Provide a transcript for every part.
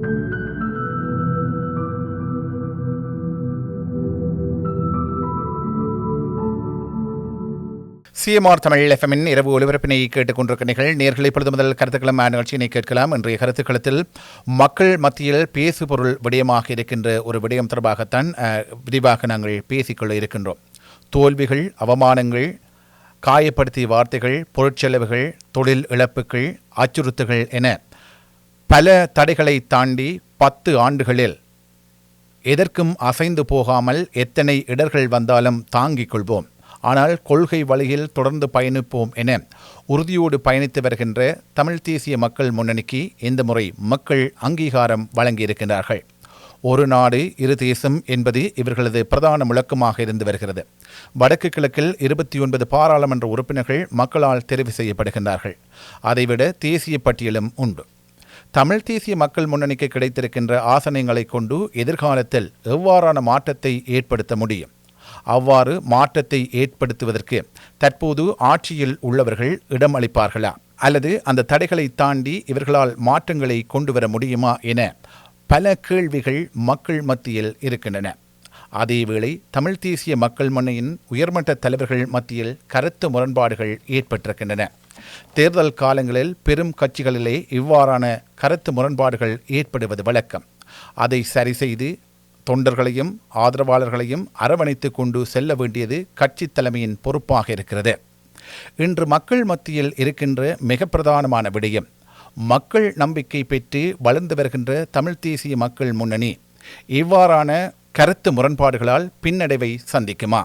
CMR Tamil எஃப்எம்மின் இரவு ஒலிபரப்பினை கேட்டுக் கொண்டிருக்கிறீர்கள். நேர்களை பொழுது முதல் கருத்துக்களம் நிகழ்ச்சியினை கேட்கலாம். இன்றைய கருத்துக்களத்தில் மக்கள் மத்தியில் பேசுபொருள் விடயமாக இருக்கின்ற ஒரு விடயம் தொடர்பாகத்தான் விரிவாக நாங்கள் பேசிக்கொள்ள இருக்கின்றோம். தோல்விகள், அவமானங்கள், காயப்படுத்திய வார்த்தைகள், பொருட்செலவுகள், தொழில் இழப்புகள், அச்சுறுத்துகள் என பல தடைகளை தாண்டி 10 ஆண்டுகளில் எதற்கும் அசைந்து போகாமல் எத்தனை இடர்கள் வந்தாலும் தாங்கிக் கொள்வோம், ஆனால் கொள்கை வழியில் தொடர்ந்து பயணிப்போம் என உறுதியோடு பயணித்து வருகின்ற தமிழ் தேசிய மக்கள் முன்னணிக்கு இந்த முறை மக்கள் அங்கீகாரம் வழங்கியிருக்கிறார்கள். ஒரு நாடு இரு தேசம் என்பது இவர்களது பிரதான முழக்கமாக இருந்து வருகிறது. வடக்கு கிழக்கில் 29 பாராளுமன்ற உறுப்பினர்கள் மக்களால் தெரிவு செய்யப்படுகின்றார்கள். அதைவிட தேசிய பட்டியலும் உண்டு. தமிழ் தேசிய மக்கள் முன்னணிக்கு கிடைத்திருக்கின்ற ஆசனங்களை கொண்டு எதிர்காலத்தில் எவ்வாறான மாற்றத்தை ஏற்படுத்த முடியும்? அவ்வாறு மாற்றத்தை ஏற்படுத்துவதற்கு தற்போது ஆட்சியில் உள்ளவர்கள் இடம் அளிப்பார்களா, அல்லது அந்த தடைகளை தாண்டி இவர்களால் மாற்றங்களை கொண்டு வர முடியுமா என பல கேள்விகள் மக்கள் மத்தியில் இருக்கின்றன. அதேவேளை தமிழ் தேசிய மக்கள் முன்னணியின் உயர்மட்ட தலைவர்கள் மத்தியில் கருத்து முரண்பாடுகள் ஏற்பட்டிருக்கின்றன. தேர்தல் காலங்களில் பெரும் கட்சிகளிலே இவ்வாறான கருத்து முரண்பாடுகள் ஏற்படுவது வழக்கம். அதை சரி செய்து தொண்டர்களையும் ஆதரவாளர்களையும் அரவணைத்து கொண்டு செல்ல வேண்டியது கட்சி தலைமையின் பொறுப்பாக இருக்கிறது. இன்று மக்கள் மத்தியில் இருக்கின்ற மிக பிரதானமான விடயம், மக்கள் நம்பிக்கை பெற்று வளர்ந்து வருகின்ற தமிழ் தேசிய மக்கள் முன்னணி இவ்வாறான கருத்து முரண்பாடுகளால் பின்னடைவை சந்திக்குமா?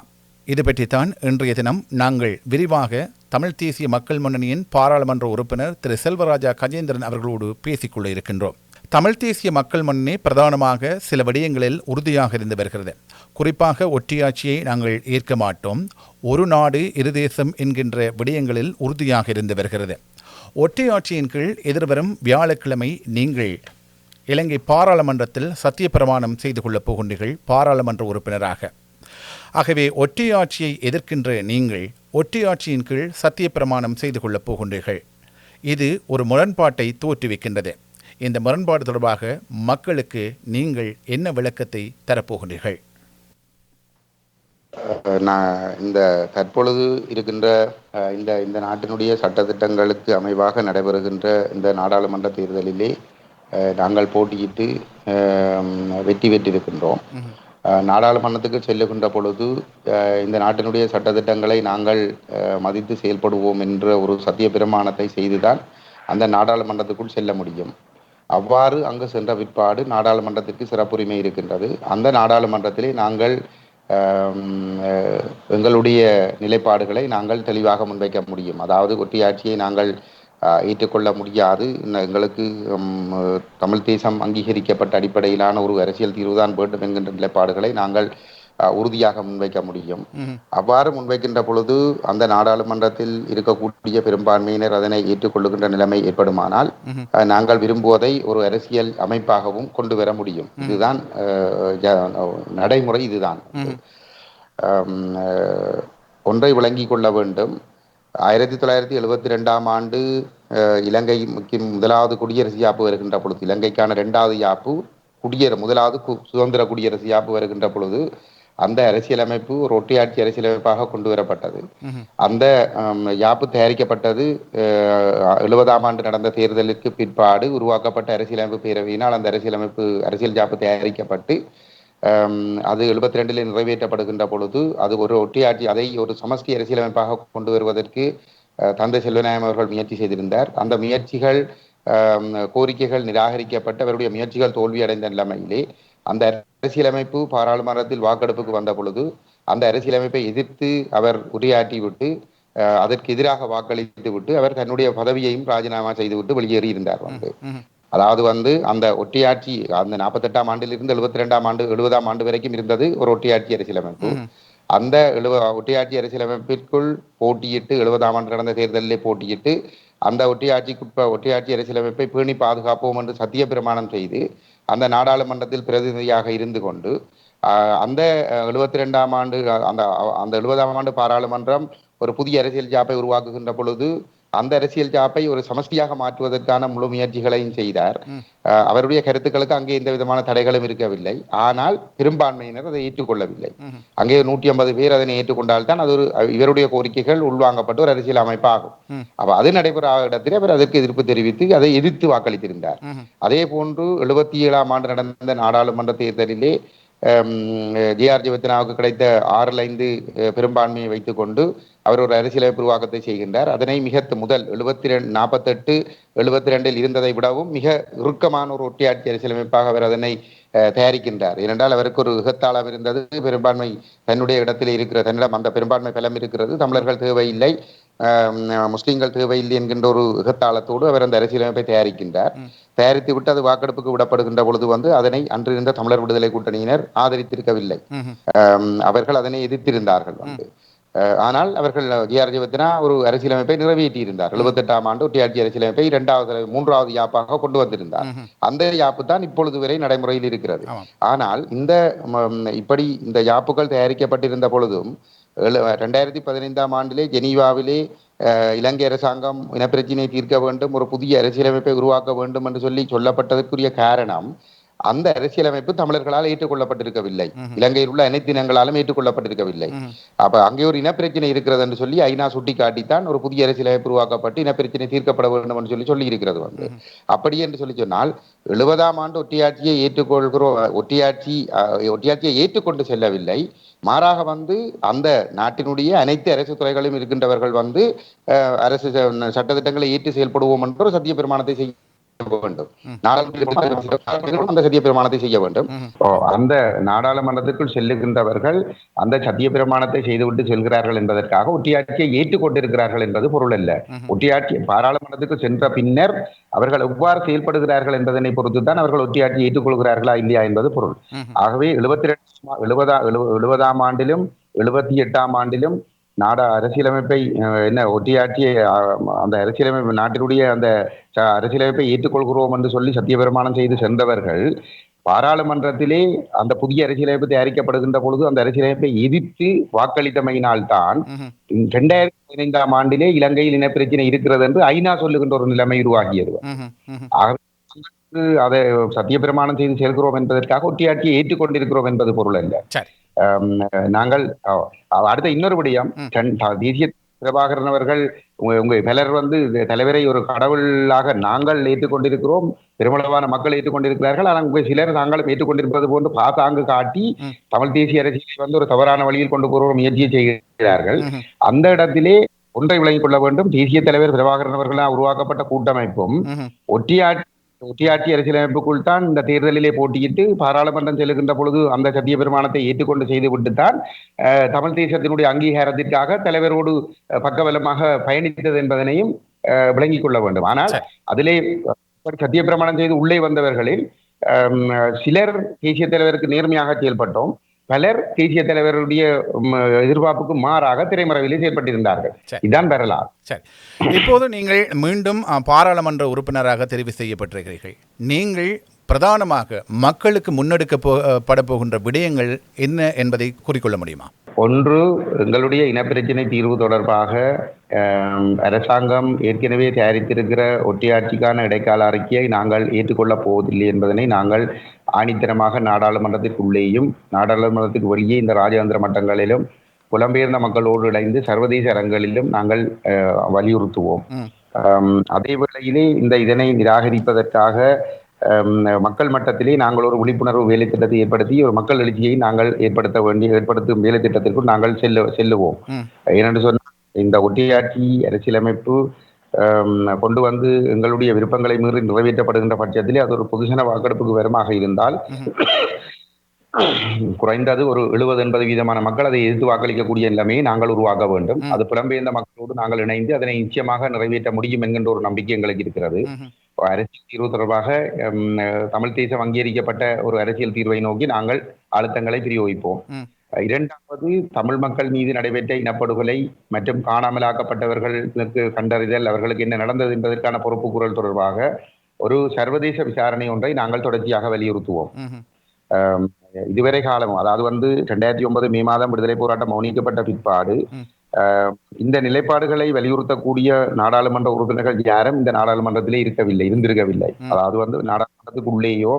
இது பற்றித்தான் இன்றைய தினம் நாங்கள் விரிவாக தமிழ் தேசிய மக்கள் முன்னணியின் பாராளுமன்ற உறுப்பினர் திரு செல்வராஜா கஜேந்திரன் அவர்களோடு பேசிக்கொள்ள இருக்கின்றோம். தமிழ் தேசிய மக்கள் முன்னணி பிரதானமாக சில விடயங்களில் உறுதியாக இருந்து வருகிறது. குறிப்பாக ஒற்றையாட்சியை நாங்கள் ஏற்க மாட்டோம், ஒரு நாடு இரு தேசம் என்கின்ற விடயங்களில் உறுதியாக இருந்து வருகிறது. ஒற்றையாட்சியின் கீழ் எதிர்வரும் வியாழக்கிழமை நீங்கள் இலங்கை பாராளுமன்றத்தில் சத்தியப்பிரமாணம் செய்து கொள்ளப் போகின்றீர்கள் பாராளுமன்ற உறுப்பினராக. ஆகவே ஒற்றையாட்சியை எதிர்க்கின்ற நீங்கள் ஒற்றையாட்சியின் கீழ் சத்தியப்பிரமாணம் செய்து கொள்ளப் போகின்றீர்கள். இது ஒரு முரண்பாட்டை தோற்றுவிக்கின்றது. இந்த முரண்பாடு தொடர்பாக மக்களுக்கு நீங்கள் என்ன விளக்கத்தை தரப்போகின்றீர்கள்? இந்த தற்பொழுது இருக்கின்ற இந்த நாட்டினுடைய சட்டத்திட்டங்களுக்கு அமைவாக நடைபெறுகின்ற இந்த நாடாளுமன்ற தேர்தலிலே நாங்கள் போட்டியிட்டு வெற்றி பெற்றிருக்கின்றோம். நாடாளுமன்றத்துக்கு செல்லுகின்ற பொழுது இந்த நாட்டினுடைய சட்டத்திட்டங்களை நாங்கள் மதித்து செயல்படுவோம் என்ற ஒரு சத்திய பிரமாணத்தை செய்துதான் அந்த நாடாளுமன்றத்துக்குள் செல்ல முடியும். அவ்வாறு அங்கு சென்ற பிற்பாடு நாடாளுமன்றத்திற்கு சிறப்புரிமை இருக்கின்றது. அந்த நாடாளுமன்றத்திலே நாங்கள் எங்களுடைய நிலைப்பாடுகளை நாங்கள் தெளிவாக முன்வைக்க முடியும். அதாவது ஒற்றையாட்சியை நாங்கள் ஏற்றுக்கொள்ள முடியாது, எங்களுக்கு தமிழ் தேசம் அங்கீகரிக்கப்பட்ட அடிப்படையிலான ஒரு அரசியல் தீர்வுதான் வேண்டும் என்கின்ற நிலைப்பாடுகளை நாங்கள் உறுதியாக முன்வைக்க முடியும். அவ்வாறு முன்வைக்கின்ற பொழுது அந்த நாடாளுமன்றத்தில் இருக்கக்கூடிய பெரும்பான்மையினர் அதனை ஏற்றுக்கொள்ளுகின்ற நிலைமை ஏற்படுமானால் நாங்கள் விரும்புவதை ஒரு அரசியல் அமைப்பாகவும் கொண்டு வர முடியும். இதுதான் நடைமுறை. இதுதான் ஒன்றை விளங்கிக் கொள்ள வேண்டும். 1972ஆம் ஆண்டு இலங்கை முதலாவது குடியரசு யாப்பு வருகின்ற பொழுது, இலங்கைக்கான 2வது யாப்பு முதலாவது சுதந்திர குடியரசு யாப்பு வருகின்ற பொழுது அந்த அரசியலமைப்பு ஒரு ஒற்றையாட்சி அரசியலமைப்பாக கொண்டு வரப்பட்டது. அந்த யாப்பு தயாரிக்கப்பட்டது 70ஆம் ஆண்டு நடந்த தேர்தலுக்கு பிற்பாடு உருவாக்கப்பட்ட அரசியலமைப்பு பேரவையினால் அந்த அரசியல் யாப்பு தயாரிக்கப்பட்டு அது 72 நிறைவேற்றப்படுகின்ற பொழுது அது ஒரு ஒற்றையாட்சி, அதை ஒரு சமஷ்டி அரசியலமைப்பாக கொண்டு வருவதற்கு தந்தை செல்வநாயகம் அவர்கள் முயற்சி செய்திருந்தார். அந்த முயற்சிகள் கோரிக்கைகள் நிராகரிக்கப்பட்டு அவருடைய முயற்சிகள் தோல்வியடைந்த நிலைமையிலே அந்த அரசியலமைப்பு பாராளுமன்றத்தில் வாக்கெடுப்புக்கு வந்த பொழுது அந்த அரசியலமைப்பை எதிர்த்து அவர் உரையாற்றி விட்டு அதற்கு எதிராக வாக்களித்து விட்டு அவர் தன்னுடைய பதவியையும் ராஜினாமா செய்துவிட்டு வெளியேறி இருந்தார். அதாவது அந்த ஒற்றையாட்சி அந்த 48ஆம் ஆண்டிலிருந்து 70ஆம் ஆண்டு வரைக்கும் இருந்தது ஒரு ஒற்றையாட்சி அரசியலமைப்பு. அந்த ஒற்றையாட்சி அரசியலமைப்பிற்குள் போட்டியிட்டு 70ஆம் ஆண்டு நடந்த தேர்தலிலே போட்டியிட்டு அந்த ஒற்றையாட்சி அரசியலமைப்பை பேணி பாதுகாப்போம் என்று சத்திய பிரமாணம் செய்து அந்த நாடாளுமன்றத்தில் பிரதிநிதியாக இருந்து கொண்டு அந்த 72ஆம் ஆண்டு அந்த 70ஆம் ஆண்டு பாராளுமன்றம் ஒரு புதிய அரசியல் ஜாப்பை உருவாக்குகின்ற பொழுது அந்த அரசியல் சாப்பை ஒரு சமஷ்டியாக மாற்றுவதற்கான முழு முயற்சிகளையும் செய்தார். அவருடைய கருத்துக்களுக்கு அங்கே எந்த விதமான தடைகளும் இருக்கவில்லை. ஆனால் பெரும்பான்மையினர் அதை ஏற்றுக்கொள்ளவில்லை. அங்கே 150 பேர் அதனை ஏற்றுக்கொண்டால்தான் அது ஒரு இவருடைய கோரிக்கைகள் உள்வாங்கப்பட்டு ஒரு அரசியல் அமைப்பு ஆகும். அப்ப அது நடைபெறாத இடத்தில் அவர் அதற்கு எதிர்ப்பு தெரிவித்து அதை எதிர்த்து வாக்களித்திருந்தார். அதே போன்று 77ஆம் ஆண்டு நடந்த நாடாளுமன்ற தேர்தலிலே ஜே.ஆர். ஜெயவர்தனாவுக்கு கிடைத்த 6-5 பெரும்பான்மையை வைத்துக் கொண்டு அவர் ஒரு அரசியலமைப்பு உருவாக்கத்தை செய்கின்றார். அதனை மிக முதல் 48-72 இருந்ததை விடவும் மிக இறுக்கமான ஒரு ஒட்டியாட்சி அரசியலமைப்பாக அவர் அதனை தயாரிக்கின்றார். ஏனென்றால் அவருக்கு ஒரு இகத்தாளம் இருந்தது. பெரும்பான்மை தன்னுடைய இடத்திலே இருக்கிற தன்னிடம் அந்த பெரும்பான்மை பலம் இருக்கிறது, தமிழர்கள் தேவையில்லை, முஸ்லீம்கள் தேவையில்லை என்கின்ற ஒரு இகத்தாளத்தோடு அவர் அந்த அரசியலமைப்பை தயாரிக்கின்றார். தயாரித்து விட்டு அது வாக்கெடுப்புக்கு விடப்படுகின்ற பொழுது அதனை அன்று இருந்த தமிழர் விடுதலை கூட்டணியினர் ஆதரித்திருக்கவில்லை. அவர்கள் அதனை எதிர்த்திருந்தார்கள். ஆனால் அவர்கள் ஜே.ஆர். ஜெயவர்தனா ஒரு அரசியலமைப்பை நிறைவேற்றியிருந்தார். 78ஆம் ஆண்டு ஒட்டியாட்சி அரசியலமைப்பை 3வது யாப்பாக கொண்டு வந்திருந்தார். அந்த யாப்பு தான் இப்பொழுது வரை நடைமுறையில் இருக்கிறது. ஆனால் இப்படி இந்த யாப்புகள் தயாரிக்கப்பட்டிருந்த பொழுதும் 2015ஆம் ஆண்டிலே ஜெனீவாவிலே இலங்கை அரசாங்கம் இனப்பிரச்சினையை தீர்க்க வேண்டும், ஒரு புதிய அரசியலமைப்பை உருவாக்க வேண்டும் என்று சொல்லப்பட்டதற்குரிய காரணம் அந்த அரசியலமைப்பு தமிழர்களால் ஏற்றுக்கொள்ளப்பட்டிருக்கவில்லை. இலங்கையில் உள்ள அனைத்து இனங்களாலும் ஏற்றுக்கொள்ளப்பட்டிருக்கவில்லை. அப்ப அங்கே ஒரு இனப்பிரச்சனை இருக்கிறது என்று சொல்லி ஐநா சுட்டி காட்டித்தான் ஒரு புதிய அரசியலமைப்பு உருவாக்கப்பட்டு இனப்பிரச்சனை தீர்க்கப்பட வேண்டும் என்று சொல்லி இருக்கிறது. அப்படி என்று சொன்னால் 70ஆம் ஆண்டு ஒட்டியாட்சியை ஒட்டியாட்சியை ஏற்றுக்கொண்டு செல்லவில்லை. மாறாக அந்த நாட்டினுடைய அனைத்து அரசு துறைகளிலும் இருக்கின்றவர்கள் அரசு சட்டத்திட்டங்களை ஏற்று செயல்படுவோம் என்ற ஒரு சத்திய பிரமாணத்தை செய்ய வேண்டும். அந்த சத்திய பிரமாணத்தை செய்ய வேண்டும். அந்த நாடாளுமன்றத்திற்குள் செல்லுகின்றவர்கள் அந்த சத்திய பிரமாணத்தை செய்துவிட்டு செல்கிறார்கள் என்பதற்காக ஒட்டியாட்சியை ஏற்றுக்கொண்டிருக்கிறார்கள் என்பது பொருள் அல்ல. ஒட்டியாட்சி பாராளுமன்றத்துக்கு சென்ற பின்னர் அவர்கள் எவ்வாறு செயல்படுகிறார்கள் என்பதனை பொறுத்துதான் அவர்கள் ஒட்டியாட்சியை ஏற்றுக்கொள்கிறார்களா இல்லையா என்பது பொருள். ஆகவே 70ஆம் ஆண்டிலும் 78ஆம் ஆண்டிலும் அரசியலமைப்பை ஒட்டியாட்சியை அந்த அரசியலமைப்பு நாட்டினுடைய அந்த அரசியலமைப்பை ஏற்றுக்கொள்கிறோம் என்று சொல்லி சத்தியபிரமாணம் செய்து சென்றவர்கள் பாராளுமன்றத்திலே அந்த புதிய அரசியலமைப்பு தயாரிக்கப்படுகின்ற பொழுது அந்த அரசியலமைப்பை எதிர்த்து வாக்களித்தமையினால்தான் 2015ஆம் ஆண்டிலே இலங்கையில் இனப்பிரச்சனை இருக்கிறது என்று ஐநா சொல்லுகின்ற ஒரு நிலைமை உருவாகியது. அதை சத்தியபிரமாணம் செய்து செல்கிறோம் என்பதற்காக ஒட்டியாட்சியை ஏற்றுக்கொண்டிருக்கிறோம் என்பது பொருள் அல்ல. நாங்கள் அடுத்த இன்னொரு விடயம், தேசிய பிரபாகரன் அவர்கள் பலர் தலைவரை ஒரு கடவுளாக நாங்கள் ஏற்றுக்கொண்டிருக்கிறோம், பெருமளவான மக்கள் ஏற்றுக்கொண்டிருக்கிறார்கள், ஆனால் சிலர் நாங்களும் ஏற்றுக்கொண்டிருப்பது போன்று பாசாங்கு காட்டி தமிழ் தேசிய அரசியலை ஒரு தவறான வழியில் கொண்டு போகிற ஒரு முயற்சியை செய்கிறார்கள். அந்த இடத்திலே ஒன்றை விளங்கிக் கொள்ள வேண்டும். தேசிய தலைவர் பிரபாகரன் அவர்களால் உருவாக்கப்பட்ட கூட்டமைப்பும் ஒட்டியாட்சி அரசியலமைப்புக்குள் தான் இந்த தேர்தலிலே போட்டியிட்டு பாராளுமன்றம் செல்லுகின்ற பொழுது அந்த சத்திய பிரமாணத்தை ஏற்றுக்கொண்டு செய்து விட்டுத்தான் தமிழ் தேசத்தினுடைய அங்கீகாரத்திற்காக தலைவரோடு பக்கபலமாக பயணித்தது என்பதனையும் விளங்கிக் கொள்ள வேண்டும். ஆனால் அதிலே சத்திய பிரமாணம் செய்து உள்ளே வந்தவர்களில் சிலர் தேசிய தலைவருக்கு நேர்மையாக செயல்பட்டோம், பலர் தேசிய தலைவருடைய எதிர்பார்ப்புக்கு மாறாக திரைமறைவிலே செயல்பட்டிருந்தார்கள். இதுதான் வரலாறு. சரி, இப்போது நீங்கள் மீண்டும் பாராளுமன்ற உறுப்பினராக தெரிவு செய்யப்பட்டிருக்கிறீர்கள். நீங்கள் பிரதானமாக மக்களுக்கு முன்னெடுக்கப்பட போகின்ற விடயங்கள் என்ன என்பதை கூறிக்கொள்ள முடியுமா? ஒன்று, எங்களுடைய இனப்பிரச்சினை தீர்வு தொடர்பாக அரசாங்கம் ஏற்கனவே தயாரித்திருக்கிற ஒட்டியாட்சிக்கான இடைக்கால அறிக்கையை நாங்கள் ஏற்றுக்கொள்ளப் போவதில்லை என்பதனை நாங்கள் ஆணித்தரமாக நாடாளுமன்றத்திற்குள்ளேயும் நாடாளுமன்றத்துக்கு வெளியே இந்த ராஜதந்திர மட்டங்களிலும் புலம்பெயர்ந்த மக்களோடு இணைந்து சர்வதேச அரங்களிலும் நாங்கள் வலியுறுத்துவோம். அதே வேளையிலே இதனை நிராகரிப்பதற்காக மக்கள் மட்டத்திலே நாங்கள் ஒரு விழிப்புணர்வு வேலை திட்டத்தை ஏற்படுத்தி ஒரு மக்கள் எழுச்சியை நாங்கள் ஏற்படுத்தும் வேலை திட்டத்திற்குள் நாங்கள் செல்லுவோம். ஏனென்று சொன்னால் இந்த ஒட்டியாட்சி அரசியலமைப்பு கொண்டு எங்களுடைய விருப்பங்களை மீறி நிறைவேற்றப்படுகின்ற பட்சத்திலே அது ஒரு பொதுஜன வாக்கெடுப்புக்கு வருமாக இருந்தால் குறைந்தது ஒரு 70-80% மக்கள் அதை எதிர்த்து வாக்களிக்கக்கூடிய நிலைமையை நாங்கள் உருவாக்க வேண்டும். அது புலம்பெயர்ந்த மக்களோடு நாங்கள் இணைந்து அதனை நிச்சயமாக நிறைவேற்ற முடியும் என்கின்ற ஒரு நம்பிக்கை எங்களுக்கு இருக்கிறது. அரசியல் தீர்வு தொடர்பாக தமிழ் தேசம் அங்கீகரிக்கப்பட்ட ஒரு அரசியல் தீர்வை நோக்கி நாங்கள் அழுத்தங்களை பிரயோகிப்போம். இரண்டாவது, தமிழ் மக்கள் மீது நடைபெற்ற இனப்படுகொலை மற்றும் காணாமலாக்கப்பட்டவர்களுக்கு கண்டறிதல், அவர்களுக்கு என்ன நடந்தது என்பதற்கான பொறுப்பு கூறல் தொடர்பாக ஒரு சர்வதேச விசாரணை ஒன்றை நாங்கள் தொடர்ச்சியாக வலியுறுத்துவோம். இதுவரை காலம், அதாவது 2009 மே மாதம் விடுதலை போராட்டம் மௌனிக்கப்பட்ட பிற்பாடு இந்த நிலைப்பாடுகளை வலியுறுத்தக்கூடிய நாடாளுமன்ற உறுப்பினர்கள் யாரும் இந்த நாடாளுமன்றத்திலே இருந்திருக்கவில்லை. அதாவது வந்து நாடாளுமன்றத்துக்குள்ளேயோ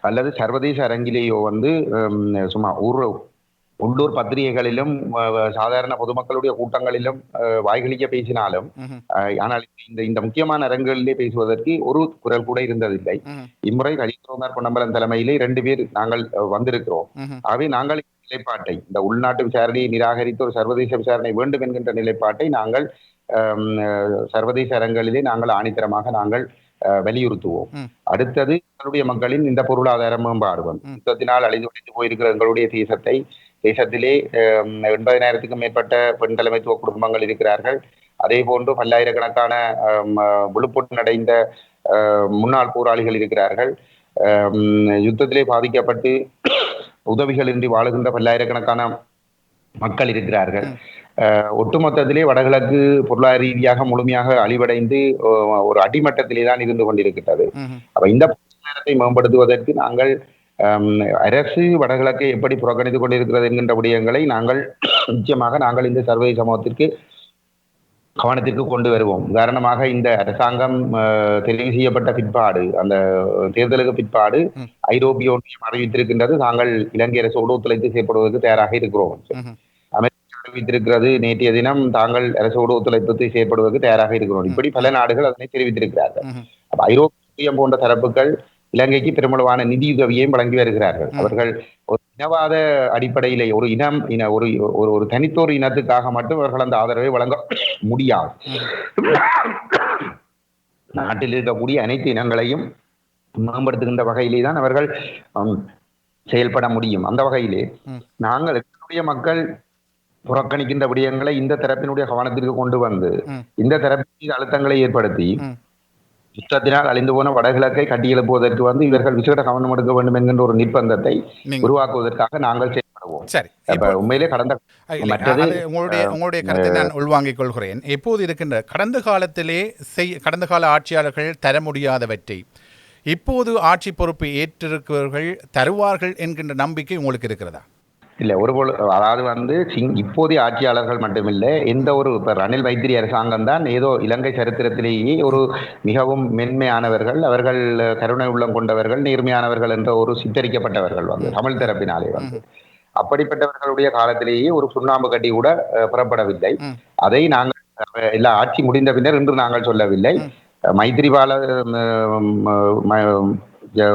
அல்லது சர்வதேச அரங்கிலேயோ வந்து சும்மா உள்ளூர் பத்திரிகைகளிலும் சாதாரண பொதுமக்களுடைய கூட்டங்களிலும் வாய்களிக்க பேசினாலும், ஆனால் இந்த முக்கியமான அரங்குகளிலே பேசுவதற்கு ஒரு குரல் கூட இருந்ததில்லை. இம்முறை கஜேந்திரகுமார் பொன்னம்பலம் தலைமையிலே 2 பேர் நாங்கள் வந்திருக்கிறோம். ஆகவே நாங்கள் நிலைப்பாட்டை, இந்த உள்நாட்டு விசாரணையை நிராகரித்து ஒரு சர்வதேச விசாரணை வேண்டும் என்கின்ற நிலைப்பாட்டை நாங்கள் சர்வதேச அரங்குகளிலே நாங்கள் ஆணித்தரமாக நாங்கள் வலியுறுத்துவோம். அடுத்தது எங்களுடைய மக்களின் இந்த பொருளாதார மேம்பாடு யுத்தத்தினால் அழிந்து போயிருக்கிற எங்களுடைய தேசத்திலே 80,000க்கும் மேற்பட்ட பெண் தலைமைத்துவ குடும்பங்கள் இருக்கிறார்கள். அதே போன்று பல்லாயிரக்கணக்கான விழுப்புண் அடைந்த முன்னாள் போராளிகள் இருக்கிறார்கள். யுத்தத்திலே பாதிக்கப்பட்டு உதவிகளின்றி வாழுகின்ற பல்லாயிரக்கணக்கான மக்கள் இருக்கிறார்கள். ஒட்டுமொத்தத்திலே வடகிழக்கு பொருளாதார ரீதியாக முழுமையாக அழிவடைந்து ஒரு அடிமட்டத்திலே தான் இருந்து கொண்டிருக்கிறது. அப்ப இந்த பொருளாதாரத்தை மேம்படுத்துவதற்கு நாங்கள் அரசு வடகிழக்கை எப்படி புறக்கணித்துக் கொண்டிருக்கிறது என்கின்ற விடயங்களை நாங்கள் நிச்சயமாக நாங்கள் இந்த சர்வதேச சமூகத்திற்கு கவனத்திற்கு கொண்டு வருவோம். உதாரணமாக இந்த அரசாங்கம் தெரிவு செய்யப்பட்ட பிற்பாடு, அந்த தேர்தலுக்கு பிற்பாடு ஐரோப்பிய ஒன்றியம் அறிவித்திருக்கின்றது தாங்கள் இலங்கை அரசோடு ஒத்துழைத்து செயற்படுவதற்கு தயாராக இருக்கிறோம். அமெரிக்கா அறிவித்திருக்கிறது நேற்றைய தினம் தாங்கள் அரசோடு ஒத்துழைப்பு செயற்படுவதற்கு தயாராக இருக்கிறோம். இப்படி பல நாடுகள் அதனை தெரிவித்திருக்கிறார்கள். அப்ப ஐரோப்பிய ஒன்றியம் போன்ற தரப்புகள் இலங்கைக்கு பெருமளவான நிதியுதவியையும் வழங்கி வருகிறார்கள். அவர்கள் ஒரு இனவாத அடிப்படையிலே ஒரு தனித்தோர் இனத்துக்காக மட்டும் அவர்கள் அந்த ஆதரவை வழங்க முடியாது. நாட்டில் இருக்கக்கூடிய அனைத்து இனங்களையும் மேம்படுத்துகின்ற வகையிலே தான் அவர்கள் செயல்பட முடியும். அந்த வகையிலே நாங்கள் எங்களுடைய மக்கள் புறக்கணிக்கின்ற விடயங்களை இந்த தரப்பினுடைய கவனத்திற்கு கொண்டு வந்து இந்த தரப்பின் அழுத்தங்களை ஏற்படுத்தி யுத்தத்தினால் அழிந்து போன வடகிழக்கை கட்டியெழுப்புவதற்கு வந்து இவர்கள் விசேட கவனம் எடுக்க வேண்டும் என்கின்ற ஒரு நிர்பந்தத்தை உருவாக்குவதற்காக நாங்கள் செயல்படுவோம். சரி, உண்மையிலே உங்களுடைய கருத்தை நான் உள்வாங்கிக் கொள்கிறேன். எப்போது இருக்கின்ற கடந்த கால ஆட்சியாளர்கள் தர முடியாதவற்றை இப்போது ஆட்சி பொறுப்பு ஏற்றிருக்கிறவர்கள் தருவார்கள் என்கின்ற நம்பிக்கை உங்களுக்கு இருக்கிறதா? இல்லை, அதாவது வந்து இப்போதைய ஆட்சியாளர்கள் மட்டுமில்லை, எந்த ஒரு இப்போ ரணில் வைத்திரி அரசாங்கம் தான் ஏதோ இலங்கை சரித்திரத்திலேயே ஒரு மிகவும் மென்மையானவர்கள், அவர்கள் கருணை உள்ளம் கொண்டவர்கள், நேர்மையானவர்கள் என்ற ஒரு சித்தரிக்கப்பட்டவர்கள் வந்து தமிழ் தரப்பினாலே வந்து அப்படிப்பட்டவர்களுடைய காலத்திலேயே ஒரு சுண்ணாம்பு கட்டி கூட புறப்படவில்லை. அதை நாங்கள் எல்லா ஆட்சி முடிந்த பின்னர் இன்று நாங்கள் சொல்லவில்லை. மைத்திரிபால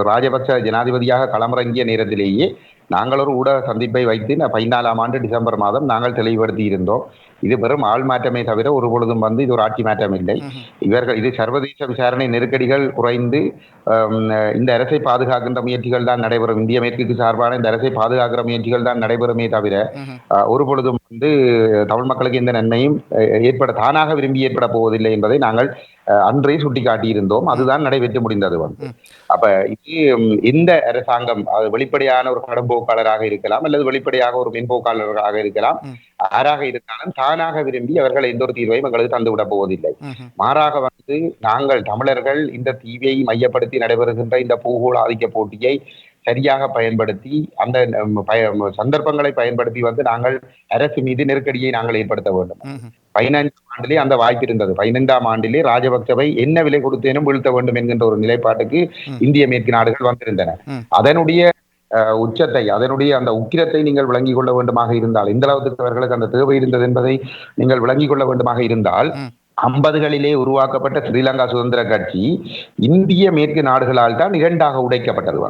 ராஜபக்ச ஜனாதிபதியாக களமிறங்கிய நேரத்திலேயே நாங்கள் ஒரு ஊடக சந்திப்பை வைத்து 14ஆம் ஆண்டு டிசம்பர் மாதம் நாங்கள் தெளிவுபடுத்தி இருந்தோம். இது வெறும் ஆள் மாற்றமே தவிர ஒரு பொழுதும் வந்து இது ஒரு ஆட்சி மாற்றம் இல்லை. இது சர்வதேச விசாரணை நெருக்கடிகள் குறைந்து இந்த அரசை பாதுகாக்கின்ற முயற்சிகள் தான் நடைபெறும். இந்திய மேற்குக்கு சார்பான இந்த அரசை பாதுகாக்கிற முயற்சிகள் தான் நடைபெறுமே தவிர ஒரு பொழுதும் வந்து தமிழ் மக்களுக்கு எந்த நன்மையும் தானாக விரும்பி ஏற்பட போவதில்லை என்பதை நாங்கள் அன்றே சுட்டிக்காட்டியிருந்தோம். அதுதான் நடைபெற்று முடிந்தது வந்து. அப்ப இது இந்த அரசாங்கம் வெளிப்படையான ஒரு கடம்போக்காளராக இருக்கலாம் அல்லது வெளிப்படையாக ஒரு மென்போக்காளராக இருக்கலாம், யாராக இருந்தாலும் தானாக விரும்பி அவர்கள் எந்த ஒரு தீர்வையும் எங்களுக்கு தந்துவிட போவதில்லை. மாறாக வந்து நாங்கள் தமிழர்கள் இந்த தீவை மையப்படுத்தி நடைபெறுகின்ற இந்த பூகோள ஆதிக்க போட்டியை சரியாக பயன்படுத்தி அந்த சந்தர்ப்பங்களை பயன்படுத்தி வந்து நாங்கள் அரசு மீது நெருக்கடியை நாங்கள் ஏற்படுத்த வேண்டும். 15ஆம் ஆண்டிலே அந்த வாய்ப்பு இருந்தது. 15ஆம் ஆண்டிலே ராஜபக்சவை என்ன விலை கொடுத்தேனும் வீழ்த்த வேண்டும் என்கின்ற ஒரு நிலைப்பாட்டுக்கு இந்திய மேற்கு நாடுகள் வந்திருந்தன. அதனுடைய உச்சத்தை, அதனுடைய அந்த உக்கிரத்தை நீங்கள் விளங்கிக் கொள்ள வேண்டுமாக இருந்தால், இந்த அளவுக்கு அவர்களுக்கு அந்த தேவை இருந்தது என்பதை நீங்கள் விளங்கிக் கொள்ள வேண்டுமாக இருந்தால், 50களிலே உருவாக்கப்பட்ட ஸ்ரீலங்கா சுதந்திர கட்சி இந்திய மேற்கு நாடுகளால் தான் 2ஆக உடைக்கப்பட்டது.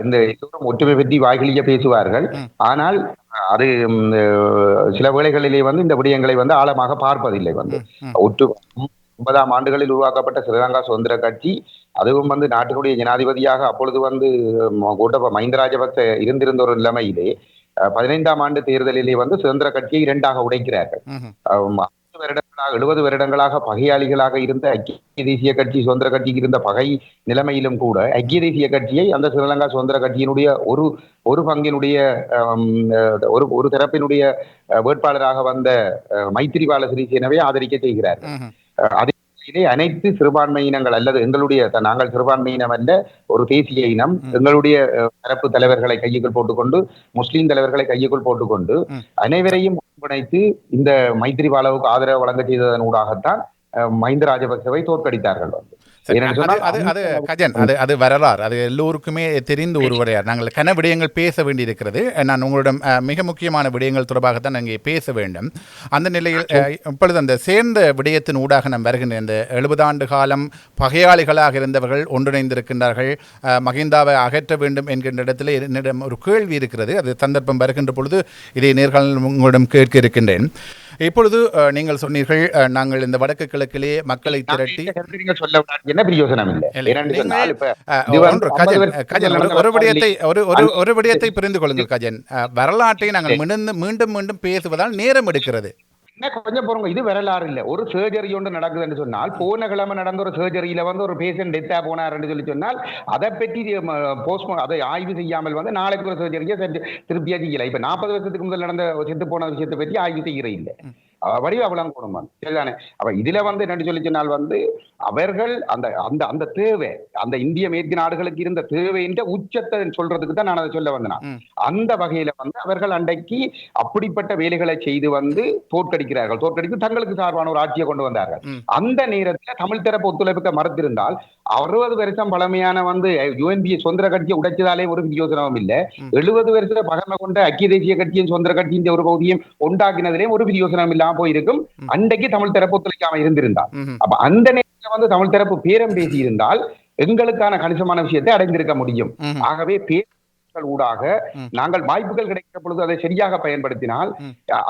இந்த எல்லோரும் ஒற்றுமை பற்றி வாய்களிய பேசுவார்கள், ஆனால் அது சில வேளைகளிலே வந்து இந்த விடயங்களை வந்து ஆழமாக பார்ப்பதில்லை. வந்து 50ஆம் ஆண்டுகளில் உருவாக்கப்பட்ட ஸ்ரீலங்கா சுதந்திர கட்சி, அதுவும் வந்து நாட்டினுடைய ஜனாதிபதியாக அப்பொழுது வந்து கோட்டபய மஹிந்த ராஜபக்ச இருந்திருந்த ஒரு நிலைமையிலே 15ஆம் ஆண்டு தேர்தலிலே வந்து சுதந்திர கட்சியை 2ஆக உடைக்கிறார்கள். 70 வருடங்களாக பகையாளிகளாக இருந்த ஐக்கிய தேசிய கட்சி சுதந்திர கட்சிக்கு இருந்த பகை நிலைமையிலும் கூட ஐக்கிய தேசிய கட்சியை அந்த ஸ்ரீலங்கா சுதந்திர கட்சியினுடைய ஒரு பங்கினுடைய ஒரு தரப்பினுடைய வேட்பாளராக வந்த மைத்திரிபால சிறிசேனவை ஆதரிக்க செய்கிறார்கள். அதே அனைத்து சிறுபான்மையினங்கள் அல்லது நாங்கள் சிறுபான்மையினம் அல்ல, ஒரு தேசிய இனம், எங்களுடைய தரப்பு தலைவர்களை கையுக்குள் போட்டுக்கொண்டு, முஸ்லீம் தலைவர்களை கையுக்குள் போட்டுக்கொண்டு அனைவரையும் ஒன்றிணைத்து இந்த மைத்திரிபாலவுக்கு ஆதரவு வழங்க செய்ததன் ஊடாகத்தான் மஹிந்த ராஜபக்சவை தோற்கடித்தார்கள். அது கஜன் அது வரலாறு, அது எல்லோருக்குமே தெரிந்த ஒரு விடையார். நாங்கள் கன விடயங்கள் பேச வேண்டியிருக்கிறது. நான் உங்களிடம் மிக முக்கியமான விடயங்கள் தொடர்பாகத்தான் அங்கே பேச வேண்டும். அந்த நிலையில் இப்பொழுது அந்த சேர்ந்த விடயத்தின் ஊடாக நாம் வருகின்ற இந்த 70 ஆண்டு காலம் பகையாளிகளாக இருந்தவர்கள் ஒன்றிணைந்திருக்கின்றார்கள். மஹிந்தாவை அகற்ற வேண்டும் என்கின்ற இடத்துல என்னிடம் ஒரு கேள்வி இருக்கிறது. அது சந்தர்ப்பம் வருகின்ற பொழுது இதை நேர்காணல் உங்களிடம் கேட்க இருக்கின்றேன். இப்பொழுது நீங்கள் சொன்னீர்கள் நாங்கள் இந்த வடக்கு கிழக்கிலே மக்களை திரட்டி என்ன பிரயோஜனம் இல்லை. ஒரு விடயத்தை புரிந்து கொள்ளுங்கள் கஜன். வரலாற்றை நாங்கள் மீண்டும் மீண்டும் பேசுவதால் நேரம் எடுக்கிறது. கொஞ்சம் போறோங்க, இது வரலாறு இல்ல. ஒரு சர்ஜரி ஒன்று நடக்குதுன்னு சொன்னால், போன கிழமை நடந்த ஒரு சர்ஜரியில ஒரு பேஷண்ட் டெத்தா போனார் சொன்னால் அதை பற்றி அதை ஆய்வு செய்யாமல் நாளைக்கு ஒரு சர்ஜரியை திருப்பியா செய்யல. இப்ப 40 வருஷத்துக்கு முதல் நடந்த செத்து போன விஷயத்தை பற்றி ஆய்வு செய்கிற இல்லை. வடிவ அவலம் கொடுமா சரிதானே. அப்ப இதுல என்ன சொல்லி சொன்னால் அவர்கள் அந்த அந்த அந்த தேவை, அந்த இந்திய மேற்கு நாடுகளுக்கு இருந்த தேவை என்ற உச்சத்தை சொல்றதுக்கு தான் நான் அதை சொல்ல வந்தேன். அந்த வகையில அவர்கள் அன்றைக்கு அப்படிப்பட்ட வேலைகளை செய்து தோற்கடித்து தங்களுக்கு சார்பான ஒரு ஆட்சியை கொண்டு வந்தார்கள். அந்த நேரத்தில் தமிழ் தரப்பு ஒத்துழைப்புக்கு மறுத்திருந்தால் 60 வருஷம் பழமையான யுஎன்பி சுதந்திர கட்சியை உடைச்சதாலே ஒரு பிரயோஜனமும் இல்லை. 70 வருஷ பகமை கொண்ட ஐக்கிய தேசிய கட்சியின் சுதந்திர கட்சியின் ஒரு பகுதியும் உண்டாக்கினதிலே ஒரு பிரயோஜனம் இல்லாம போயிருக்கும். அன்றைக்கு தமிழ் தரப்பு ஒத்துழைக்காம இருந்திருந்தால், அப்ப அந்த நேரத்தில் தமிழ் தரப்பு பேரம் பேசி இருந்தால் எங்களுக்கான கணிசமான விஷயத்தை அடைந்திருக்க முடியும். ஆகவே ஊடாக நாங்கள் வாய்ப்புகள் கிடைக்கிற பொழுது அதை சரியாக பயன்படுத்தினால்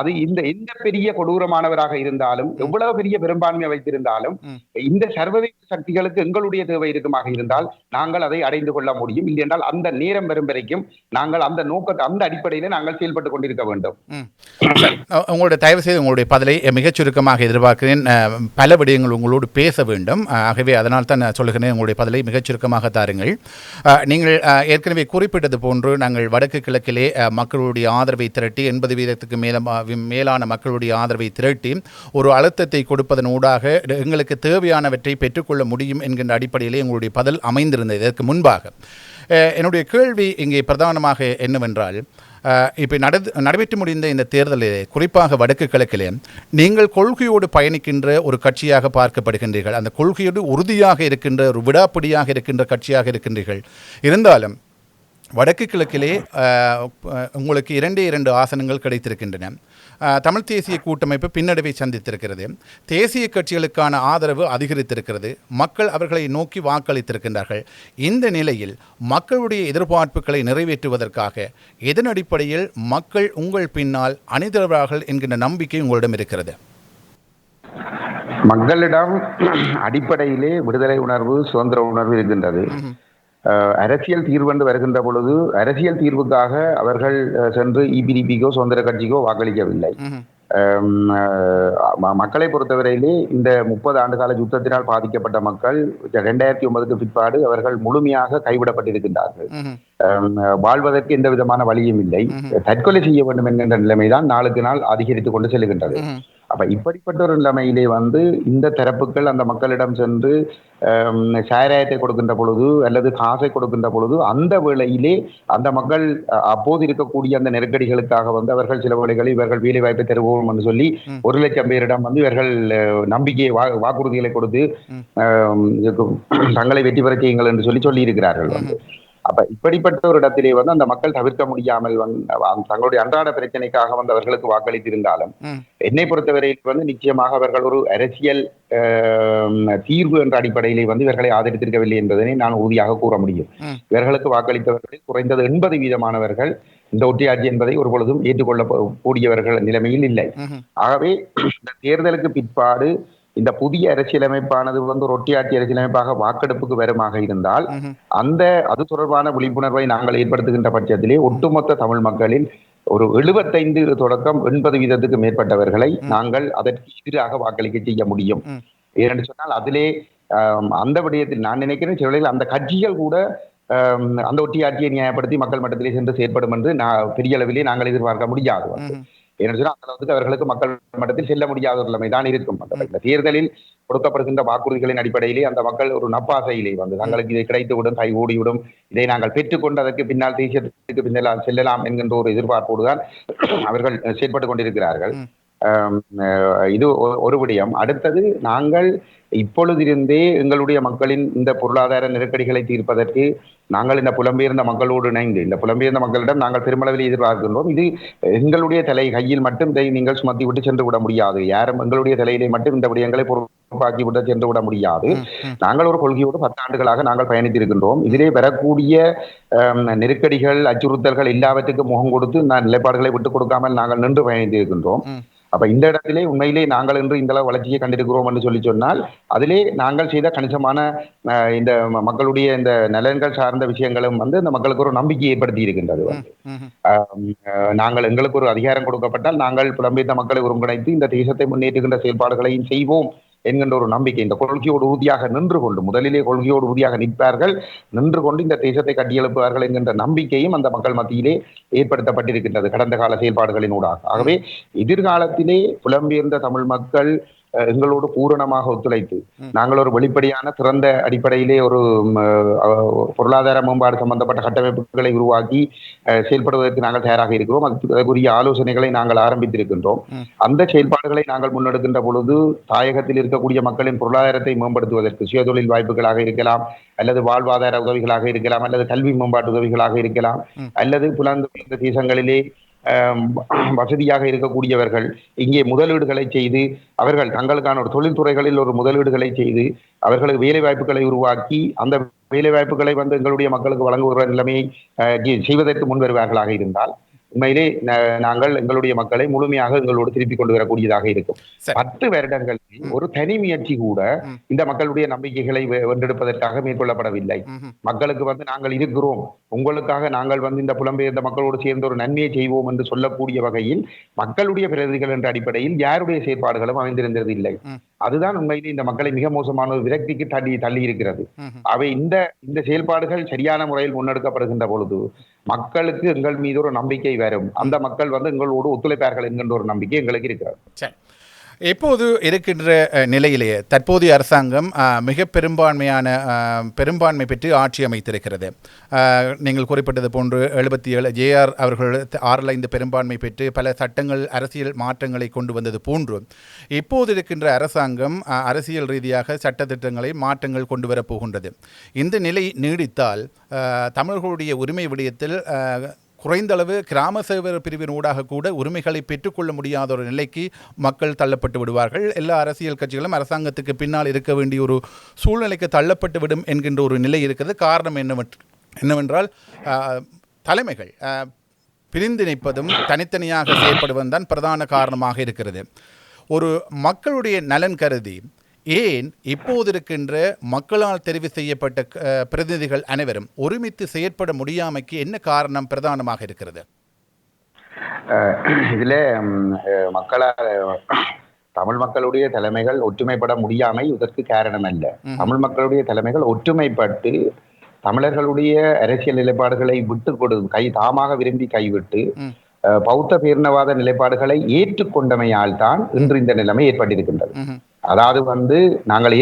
அது எந்த பெரிய கொடூரமானவராக இருந்தாலும், எவ்வளவு பெரிய பெரும்பான்மையை வைத்திருந்தாலும், இந்த சர்வதேச சக்திகளுக்கு எங்களுடைய தேவை இருக்குமாக இருந்தால் நாங்கள் அதை அடைந்து கொள்ள முடியும். இல்லை என்றால் அந்த நேரம் வரும் வரைக்கும் நாங்கள் அந்த நோக்கத்தை அந்த அடிப்படையில் நாங்கள் செயல்பட்டுக் கொண்டிருக்க வேண்டும். உங்களுடைய தயவு செய்து உங்களுடைய பதிலை மிகச் சுருக்கமாக எதிர்பார்க்கிறேன். பல விடயங்கள் உங்களோடு பேச வேண்டும். ஆகவே அதனால் தான் சொல்லுகிறேன், உங்களுடைய பதிலை மிகச் சுருக்கமாக தாருங்கள். நீங்கள் ஏற்கனவே குறிப்பிட்டது போன்று நாங்கள் வடக்கு கிழக்கிலே மக்களுடைய ஆதரவை திரட்டி 80% மேலான மக்களுடைய ஆதரவை திரட்டி ஒரு அழுத்தத்தை கொடுப்பதன் ஊடாக எங்களுக்கு தேவையானவற்றை பெற்றுக்கொள்ள முடியும் என்கின்ற அடிப்படையிலே எங்களுடைய பதில் அமைந்திருந்தது. இதற்கு முன்பாக என்னுடைய கேள்வி இங்கே பிரதானமாக என்னவென்றால், இப்போ நடைபெற்று முடிந்த இந்த தேர்தலிலே குறிப்பாக வடக்கு கிழக்கிலே நீங்கள் கொள்கையோடு பயணிக்கின்ற ஒரு கட்சியாக பார்க்கப்படுகின்றீர்கள். அந்த கொள்கையோடு உறுதியாக இருக்கின்ற ஒரு விடாப்பிடியாக இருக்கின்ற கட்சியாக இருக்கின்றீர்கள். இருந்தாலும் வடக்கு கிழக்கிலே உங்களுக்கு 2 ஆசனங்கள் கிடைத்திருக்கின்றன. தமிழ் தேசிய கூட்டமைப்பு பின்னடைவை சந்தித்திருக்கிறது. தேசிய கட்சிகளுக்கான ஆதரவு அதிகரித்திருக்கிறது. மக்கள் அவர்களை நோக்கி வாக்களித்திருக்கின்றார்கள். இந்த நிலையில் மக்களுடைய எதிர்பார்ப்புகளை நிறைவேற்றுவதற்காக எதன் அடிப்படையில் மக்கள் உங்கள் பின்னால் அணிதிரவார்கள் என்கின்ற நம்பிக்கை உங்களிடம் இருக்கிறது? மக்களிடம் அடிப்படையிலே விடுதலை உணர்வு, சுதந்திர உணர்வு இருக்கின்றது. அரசியல் தீர்வு என்று வருகின்ற பொழுது அரசியல் தீர்வுக்காக அவர்கள் சென்று இபிடிபிக்கோ சுதந்திர கட்சிக்கோ வாக்களிக்கவில்லை. மக்களை பொறுத்தவரையிலே இந்த 30 ஆண்டுகால யுத்தத்தினால் பாதிக்கப்பட்ட மக்கள் 2009க்கு பிற்பாடு அவர்கள் முழுமையாக கைவிடப்பட்டிருக்கின்றார்கள். வாழ்வதற்கு எந்த விதமான வழியும் இல்லை. தற்கொலை செய்ய வேண்டும் என்கின்ற நிலைமைதான் நாளுக்கு நாள் அதிகரித்துக் கொண்டு செல்கின்றது. அப்ப இப்படிப்பட்ட ஒரு நிலைமையிலே இந்த தரப்புகள் அந்த மக்களிடம் சென்று சாராயத்தை கொடுக்கின்ற பொழுது அல்லது காசை கொடுக்கின்ற பொழுது அந்த வேளையிலே அந்த மக்கள் அப்போது இருக்கக்கூடிய அந்த நெருக்கடிகளுக்காக அவர்கள் சில வேளைகளில் இவர்கள் வேலை வாய்ப்பை தருவோம் என்று சொல்லி 1 லட்சம் பேரிடம் இவர்கள் நம்பிக்கையை வாக்குறுதிகளை கொடுத்து தங்களை வெற்றி பெற செய்யுங்கள் என்று சொல்லி இருக்கிறார்கள். அப்ப இப்படிப்பட்ட ஒரு இடத்திலே அந்த மக்கள் தவிர்க்க முடியாமல் தங்களுடைய அன்றாட பிரச்சனைக்காக அவர்களுக்கு வாக்களித்திருந்தாலும் என்னை பொறுத்தவரையில் நிச்சயமாக அவர்கள் ஒரு அரசியல் தீர்வு என்ற அடிப்படையிலே இவர்களை ஆதரித்திருக்கவில்லை என்பதனை நான் உறுதியாக கூற முடியும். இவர்களுக்கு வாக்களித்தவர்களில் குறைந்தது 80% இந்த ஒற்றையாட்சி என்பதை ஒரு பொழுதும் ஏற்றுக்கொள்ளக்கூடியவர்கள் நிலைமையில் இல்லை. ஆகவே இந்த தேர்தலுக்கு பிற்பாடு இந்த புதிய அரசியலமைப்பானது ஒரு ஒற்றையாட்சி அரசியலமைப்பாக வாக்கெடுப்புக்கு வருமாக இருந்தால் அது தொடர்பான விழிப்புணர்வை நாங்கள் ஏற்படுத்துகின்ற பட்சத்திலே ஒட்டுமொத்த தமிழ் மக்களில் ஒரு 75 தொடக்கம் 80% மேற்பட்டவர்களை நாங்கள் அதற்கு எதிராக வாக்களிக்க செய்ய முடியும். ஏனென்று சொன்னால் அதிலே அந்த விடயத்தில் நான் நினைக்கிறேன் சில அந்த கட்சிகள் கூட அந்த ஒற்றையாட்சியை நியாயப்படுத்தி மக்கள் மட்டத்திலே சென்று செயற்படும் என்று பெரிய அளவிலே நாங்கள் எதிர்பார்க்க முடியாது. ஏன்னு சொன்னா அந்த அளவுக்கு அவர்களுக்கு மக்கள் மட்டத்தில் செல்ல முடியாத ஒரு நிலைமை தான் இருக்கும். இந்த தேர்தலில் கொடுக்கப்படுகின்ற வாக்குறுதிகளின் அடிப்படையிலே அந்த மக்கள் ஒரு நப்பாசையிலே வந்து தங்களுக்கு இதை கிடைத்துவிடும், கைகூடிவிடும், இதை நாங்கள் பெற்றுக்கொண்டு அதற்கு பின்னால் தேசியத்துக்கு பின்னால் செல்லலாம் என்கின்ற ஒரு எதிர்பார்ப்போடு தான் அவர்கள் செயல்பட்டுக் கொண்டிருக்கிறார்கள். இது ஒரு விடயம். அடுத்தது, நாங்கள் இப்பொழுதிருந்தே எங்களுடைய மக்களின் இந்த பொருளாதார நெருக்கடிகளை தீர்ப்பதற்கு நாங்கள் இந்த புலம்பெயர்ந்த மக்களோடு இணைந்து இந்த புலம்பெயர்ந்த மக்களிடம் நாங்கள் பெருமளவில் எதிர்பார்க்கின்றோம். இது எங்களுடைய தலை கையில் மட்டும் இதை நீங்கள் சுமத்தி விட்டு சென்று விட முடியாது. யாரும் எங்களுடைய தலையிலே மட்டும் இந்த விடயங்களை பொறுப்பாக்கி விட்டு சென்று விட முடியாது. நாங்கள் ஒரு கொள்கையோடு 10 ஆண்டுகளாக நாங்கள் பயணித்திருக்கின்றோம். இதிலே வரக்கூடிய நெருக்கடிகள், அச்சுறுத்தல்கள் எல்லாவற்றுக்கும் முகம் கொடுத்து நிலைப்பாடுகளை விட்டுக் கொடுக்காமல் நாங்கள் நின்று பயணித்திருக்கின்றோம். அப்ப இந்த இடத்திலே உண்மையிலே நாங்கள் இன்று இந்த வளர்ச்சியை கண்டிருக்கிறோம் என்று சொல்லி சொன்னால், அதிலே நாங்கள் செய்த கணிசமான இந்த மக்களுடைய இந்த நலன்கள் சார்ந்த விஷயங்களும் வந்து இந்த மக்களுக்கு ஒரு நம்பிக்கை ஏற்படுத்தி இருக்கின்றது. நாங்கள் எங்களுக்கு ஒரு அதிகாரம் கொடுக்கப்பட்டால் நாங்கள் புலம்பெயர்ந்த மக்களை ஒருங்கிணைத்து இந்த தேசத்தை முன்னேற்றுகின்ற செயல்பாடுகளையும் செய்வோம் என்கின்ற ஒரு நம்பிக்கை, இந்த கொள்கையோடு உறுதியாக நின்று கொண்டு, முதலிலே கொள்கையோடு உறுதியாக நிற்பார்கள், நின்று கொண்டு இந்த தேசத்தை கட்டியெழுப்புவார்கள் என்கின்ற நம்பிக்கையும் அந்த மக்கள் மத்தியிலே ஏற்படுத்தப்பட்டிருக்கின்றது கடந்த கால செயல்பாடுகளினூடாக. ஆகவே எதிர்காலத்திலே புலம்பெயர்ந்த தமிழ் மக்கள் எங்களோடு பூரணமாக ஒத்துழைத்து நாங்கள் ஒரு வெளிப்படையான திறந்த அடிப்படையிலே ஒரு பொருளாதார மேம்பாடு சம்பந்தப்பட்ட கட்டமைப்புகளை உருவாக்கி செயல்படுவதற்கு நாங்கள் தயாராக இருக்கிறோம். அதுக்குரிய ஆலோசனைகளை நாங்கள் ஆரம்பித்திருக்கின்றோம். அந்த செயல்பாடுகளை நாங்கள் முன்னெடுக்கின்ற பொழுது தாயகத்தில் இருக்கக்கூடிய மக்களின் பொருளாதாரத்தை மேம்படுத்துவதற்கு சுயதொழில் வாய்ப்புகளாக இருக்கலாம், அல்லது வாழ்வாதார உதவிகளாக இருக்கலாம், அல்லது கல்வி மேம்பாட்டு உதவிகளாக இருக்கலாம், அல்லது புலம்பெயர்ந்த தேசங்களிலே வசதியாக இருக்கக்கூடியவர்கள் இங்கே முதலீடுகளை செய்து அவர்கள் தங்களுக்கான ஒரு தொழில்துறைகளில் ஒரு முதலீடுகளை செய்து அவர்களுக்கு வேலை வாய்ப்புகளை உருவாக்கி அந்த வேலை வாய்ப்புகளை வந்து எங்களுடைய மக்களுக்கு வழங்குகிற நிலைமையை செய்வதற்கு முன் வருவார்களாக இருந்தால் உண்மையிலே நாங்கள் எங்களுடைய மக்களை முழுமையாக எங்களோடு திருப்பி கொண்டு வரக்கூடியதாக இருக்கும். 10 வருடங்களில் ஒரு தனி முயற்சி கூட இந்த மக்களுடைய நம்பிக்கைகளை வென்றெடுப்பதற்காக மேற்கொள்ளப்படவில்லை. மக்களுக்கு வந்து நாங்கள் இருக்கிறோம், உங்களுக்காக நாங்கள் வந்து இந்த புலம்பெயர்ந்த மக்களோடு சேர்ந்து ஒரு நன்மையை செய்வோம் என்று சொல்லக்கூடிய வகையில் மக்களுடைய பிரதிகள் என்ற அடிப்படையில் யாருடைய செயற்பாடுகளும் அமைந்திருந்தது இல்லை. அதுதான் உண்மையிலே இந்த மக்களை மிக மோசமான ஒரு விரக்திக்கு தள்ளி இருக்கிறது. அவை இந்த செயல்பாடுகள் சரியான முறையில் முன்னெடுக்கப்படுகின்ற பொழுது மக்களுக்கு எங்கள் மீது ஒரு நம்பிக்கை வரும். அந்த மக்கள் வந்து எங்களோடு ஒத்துழைப்பார்கள் என்கின்ற ஒரு நம்பிக்கை எங்களுக்கு இருக்கிறது. இப்போது இருக்கின்ற நிலையிலேயே தற்போதைய அரசாங்கம் மிக பெரும்பான்மை பெற்று ஆட்சி அமைத்திருக்கிறது. நீங்கள் குறிப்பிட்டது போன்று 77 JR அவர்கள் 6-5 பெரும்பான்மை பெற்று பல சட்டங்கள் அரசியல் மாற்றங்களை கொண்டு வந்தது போன்று இப்போது இருக்கின்ற அரசாங்கம் அரசியல் ரீதியாக சட்டத்திட்டங்களை மாற்றங்கள் கொண்டு வரப்போகின்றது. இந்த நிலை நீடித்தால் தமிழர்களுடைய உரிமை விடயத்தில் குறைந்தளவு கிராம சேவர் பிரிவின் ஊடாக கூட உரிமைகளை பெற்றுக்கொள்ள முடியாத ஒரு நிலைக்கு மக்கள் தள்ளப்பட்டு விடுவார்கள். எல்லா அரசியல் கட்சிகளும் அரசாங்கத்துக்கு பின்னால் இருக்க வேண்டிய ஒரு சூழ்நிலைக்கு தள்ளப்பட்டு விடும் என்கின்ற ஒரு நிலை இருக்கிறது. காரணம் என்னவென்றால் தலைமைகள் பிரிந்து நிற்பதும் தனித்தனியாக செயல்படுவதும் தான் பிரதான காரணமாக இருக்கிறது. ஒரு மக்களுடைய நலன் கருதி ஏன் இப்போது இருக்கின்ற மக்களால் தெரிவு செய்யப்பட்ட பிரதிநிதிகள் அனைவரும் ஒருமித்து செயற்பட முடியாமைக்கு என்ன காரணம் பிரதானமாக இருக்கிறது? இதுல தமிழ் மக்களுடைய தலைமைகள் ஒற்றுமைப்பட முடியாமை இதற்கு காரணம் அல்ல. தமிழ் மக்களுடைய தலைமைகள் ஒற்றுமைப்பட்டு தமிழர்களுடைய அரசியல் நிலைப்பாடுகளை விட்டு தாமாக விரும்பி கைவிட்டு பௌத்த பேரினவாத நிலைப்பாடுகளை ஏற்றுக்கொண்டமையால் தான் இன்று இந்த நிலைமை ஏற்பட்டிருக்கின்றது. அதாவது வந்து நாங்கள்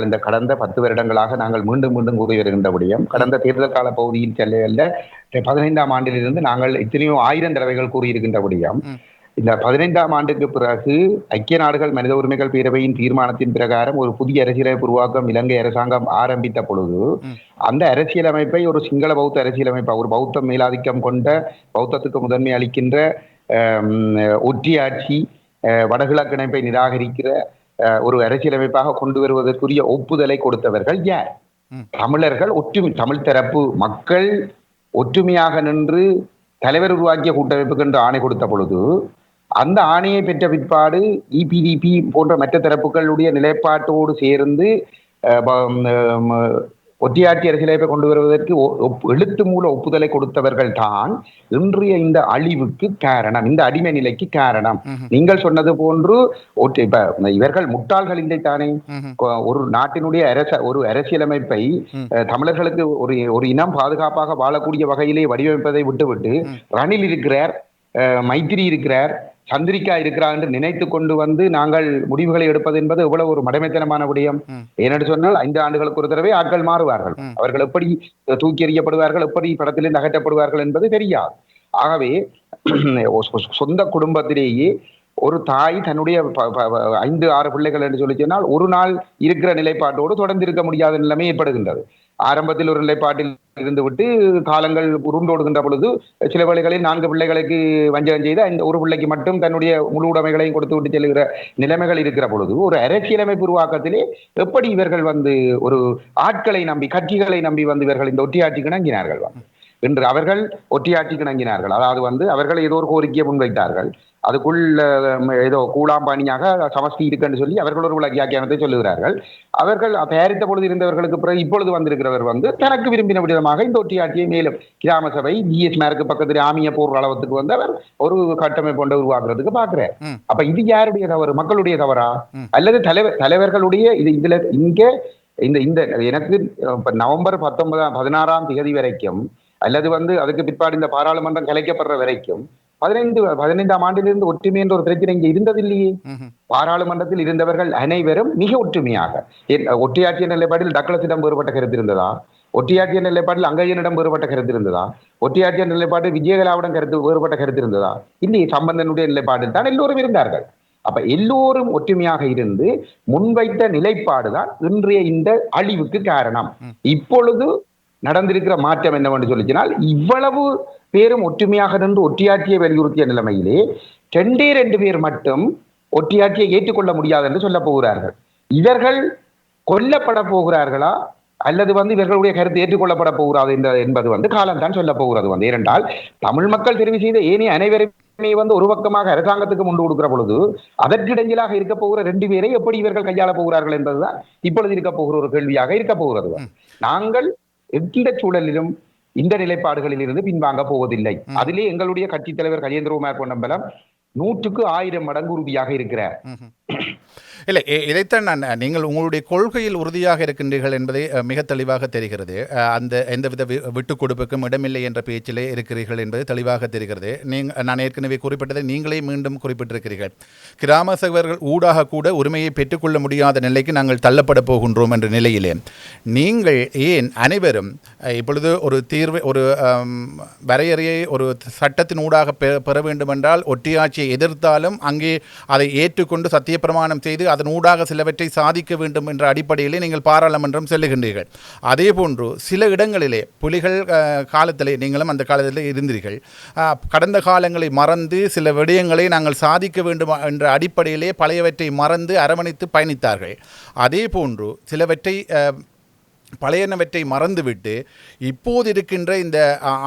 இந்த கடந்த 10 வருடங்களாக நாங்கள் மீண்டும் கூறி வருகின்ற விடயம், கடந்த தேர்தல் கால பகுதியில் செல்ல 15ஆம் ஆண்டிலிருந்து நாங்கள் எத்தனையோ 1000 தடவைகள் கூறியிருக்கின்ற விடயம், இந்த 15ஆம் ஆண்டுக்கு பிறகு ஐக்கிய நாடுகள் மனித உரிமைகள் பேரவையின் தீர்மானத்தின் பிரகாரம் ஒரு புதிய அரசியலமைப்பு உருவாக்கம் இலங்கை அரசாங்கம் ஆரம்பித்த பொழுது அந்த அரசியலமைப்பை ஒரு சிங்கள பௌத்த அரசியலமைப்பை, ஒரு பௌத்த மேலாதிக்கம் கொண்ட பௌத்தத்துக்கு முதன்மை அளிக்கின்ற ஒற்றியாட்சி வடகிழக்கு இணைப்பை நிராகரிக்கிற ஒரு அரசியலமைப்பாக கொண்டு வருவதற்குரிய ஒப்புதலை கொடுத்தவர்கள் யார்? தமிழர்கள். தமிழ் தரப்பு மக்கள் ஒற்றுமையாக நின்று தலைவர் உருவாக்கிய கூட்டமைப்புக்கு என்று ஆணை கொடுத்த பொழுது அந்த ஆணையை பெற்ற பிற்பாடு EPDP போன்ற மற்ற தரப்புகளுடைய நிலைப்பாட்டோடு சேர்ந்து ஒற்றியாட்சி அரசியலமைப்பை கொண்டு வருவதற்கு எழுத்து மூல ஒப்புதலை கொடுத்தவர்கள் தான் இன்றைய இந்த அழிவுக்கு காரணம், இந்த அடிமை நிலைக்கு காரணம். நீங்கள் சொன்னது போன்று இவர்கள் முட்டாள்கள் இல்லை தானே? ஒரு நாட்டினுடைய ஒரு அரசியலமைப்பை தமிழர்களுக்கு ஒரு இனம் பாதுகாப்பாக வாழக்கூடிய வகையிலே வடிவமைப்பதை விட்டுவிட்டு ரணில் இருக்கிறார், மைத்திரி இருக்கிறார், சந்திரிக்கா இருக்கிறார் என்று நினைத்து கொண்டு வந்து நாங்கள் முடிவுகளை எடுப்பது என்பது எவ்வளவு ஒரு மடமைத்தனமான விடயம். ஏனென்று சொன்னால் 5 ஆண்டுகளுக்கு ஒரு தடவை ஆட்கள் மாறுவார்கள். அவர்கள் எப்படி தூக்கி எறியப்படுவார்கள், எப்படி படத்திலிருந்து அகற்றப்படுவார்கள் என்பது தெரியாது. ஆகவே சொந்த குடும்பத்திலேயே ஒரு தாய் தன்னுடைய 5, 6 பிள்ளைகள் என்று சொல்லி சொன்னால் ஒரு நாள் இருக்கிற நிலைப்பாட்டோடு தொடர்ந்து இருக்க முடியாத நிலைமை ஏற்படுகின்றது. ஆரம்பத்தில் ஒரு நிலைப்பாட்டில் இருந்துவிட்டு காலங்கள் உருண்டோடுகின்ற பொழுது சில வேளைகளில் 4 பிள்ளைகளுக்கு வஞ்சகம் செய்து இந்த ஒரு பிள்ளைக்கு மட்டும் தன்னுடைய முழு உடைமைகளையும் கொடுத்து விட்டு செல்கிற நிலைமைகள் இருக்கிற பொழுது ஒரு அரசியலமைப்பு உருவாக்கத்திலே எப்படி இவர்கள் வந்து ஒரு ஆட்களை நம்பி கட்சிகளை நம்பி வந்து இவர்கள் இந்த ஒட்டியாட்சிக்கு இணங்கினார்கள் என்று அவர்கள் ஒட்டியாட்சிக்கு இணங்கினார்கள். அதாவது வந்து அவர்கள் ஏதோ ஒரு கோரிக்கையை முன்வைத்தார்கள். அதுக்குள் ஏதோ கூழாம்பாணியாக சமஸ்தி இருக்குன்னு சொல்லி அவர்கள் ஒரு வியாக்கியானத்தை சொல்லுகிறார்கள். அவர்கள் தயாரித்த பொழுது இருந்தவர்களுக்கு பிறகு இப்பொழுது வந்திருக்கிறவர் வந்து தனக்கு விரும்பின விதமாக இந்த ஒட்டியாட்சியை மேலும் கிராம சபை பிஎஸ்மாருக்கு பக்கத்தில் ஆமிய போர் அளவுக்கு வந்து அவர் ஒரு கட்டமைப்பு ஒன்றை உருவாக்குறதுக்கு பாக்குறார். அப்ப இது யாருடைய தவறு? மக்களுடைய தவறா அல்லது தலைவர்களுடைய இதுல இங்கே இந்த எனக்கு நவம்பர் 16ஆம் தேதி வரைக்கும் அல்லது வந்து அதுக்கு பிற்பாடு இந்த பாராளுமன்றம் கலைக்கப்படுற வரைக்கும் 15ஆம் ஆண்டிலிருந்து ஒற்றுமை என்ற ஒரு பிரச்சனை இங்கே இருந்ததில்லையே. பாராளுமன்றத்தில் இருந்தவர்கள் அனைவரும் மிக ஒற்றுமையாக ஒற்றையாட்சிய நிலைப்பாட்டில் டக்ளஸிடம் வேறுபட்ட கருத்து இருந்ததா? ஒற்றையாட்சிய நிலைப்பாட்டில் அங்கையனிடம் வேறுபட்ட கருத்து இருந்ததா? ஒற்றையாட்சிய நிலைப்பாட்டில் விஜயகலாவிடம் வேறுபட்ட கருத்து இருந்ததா? இல்லையே, சம்பந்தனுடைய நிலைப்பாட்டில் தான் எல்லோரும் இருந்தார்கள். அப்ப எல்லோரும் ஒற்றுமையாக இருந்து முன்வைத்த நிலைப்பாடுதான் இன்றைய இந்த அழிவுக்கு காரணம். இப்பொழுது நடந்திருக்கிற மாற்றம் என்னவென்று சொல்லிச்சினால் இவ்வளவு பேரும் ஒற்றுமையாக நின்று ஒற்றியாட்சியை வலியுறுத்திய நிலைமையிலே 2 பேர் மட்டும் ஒற்றியாட்சியை ஏற்றுக்கொள்ள முடியாது என்று சொல்ல போகிறார்கள். இவர்கள் கொல்லப்பட போகிறார்களா அல்லது வந்து இவர்களுடைய கருத்து ஏற்றுக்கொள்ளப்பட போகிறது என்பது வந்து காலம்தான் சொல்ல போகிறது வந்து. ஏனென்றால் தமிழ் மக்கள் தெரிவு செய்த ஏனைய அனைவருமே வந்து ஒரு பக்கமாக அரசாங்கத்துக்கு முண்டு கொடுக்கிற பொழுது அதற்கு இடைஞ்சலாக இருக்க போகிற 2 பேரை எப்படி இவர்கள் கையாள போகிறார்கள் என்பதுதான் இப்பொழுது இருக்க போகிற ஒரு கேள்வியாக இருக்க போகிறது. நாங்கள் எந்த சூழலிலும் இந்த நிலைப்பாடுகளில் இருந்து பின்வாங்க போவதில்லை. அதிலே எங்களுடைய கட்சித் தலைவர் கஜேந்திரகுமார் பொன்னம்பலம் 100க்கு 1000 மடங்கு உறுதியாக இருக்கிறார். இல்லை, இதைத்தான் நீங்கள் உங்களுடைய கொள்கையில் உறுதியாக இருக்கின்றீர்கள் என்பதை மிக தெளிவாக தெரிகிறது. அந்த எந்தவித விட்டுக் கொடுப்புக்கும் இடமில்லை என்ற பேச்சிலே இருக்கிறீர்கள் என்பது தெளிவாக தெரிகிறது. நான் ஏற்கனவே குறிப்பிட்டதை நீங்களே மீண்டும் குறிப்பிட்டிருக்கிறீர்கள். கிராம சபைகள் ஊடாக கூட உரிமையை பெற்றுக்கொள்ள முடியாத நிலைக்கு நாங்கள் தள்ளப்பட போகின்றோம் என்ற நிலையிலே நீங்கள் ஏன் அனைவரும் இப்பொழுது ஒரு தீர்வை ஒரு வரையறையை ஒரு சட்டத்தின் ஊடாக பெற வேண்டுமென்றால் ஒட்டியாட்சியை எதிர்த்தாலும் அங்கே அதை ஏற்றுக்கொண்டு சத்தியப்பிரமாணம் செய்து அதன் ஊடாக சிலவற்றை சாதிக்க வேண்டும் என்ற அடிப்படையிலே நீங்கள் பாராளுமன்றம் செல்லுகின்றீர்கள். அதே போன்று சில இடங்களிலே புலிகள் காலத்திலே நீங்களும் அந்த காலத்திலே இருந்தீர்கள். கடந்த காலங்களை மறந்து சில விடயங்களை நாங்கள் சாதிக்க வேண்டும் என்ற அடிப்படையிலே பழையவற்றை மறந்து அரவணைத்து பயணித்தார்கள். அதே போன்று சிலவற்றை பழையனவற்றை மறந்துவிட்டு இப்போது இருக்கின்ற இந்த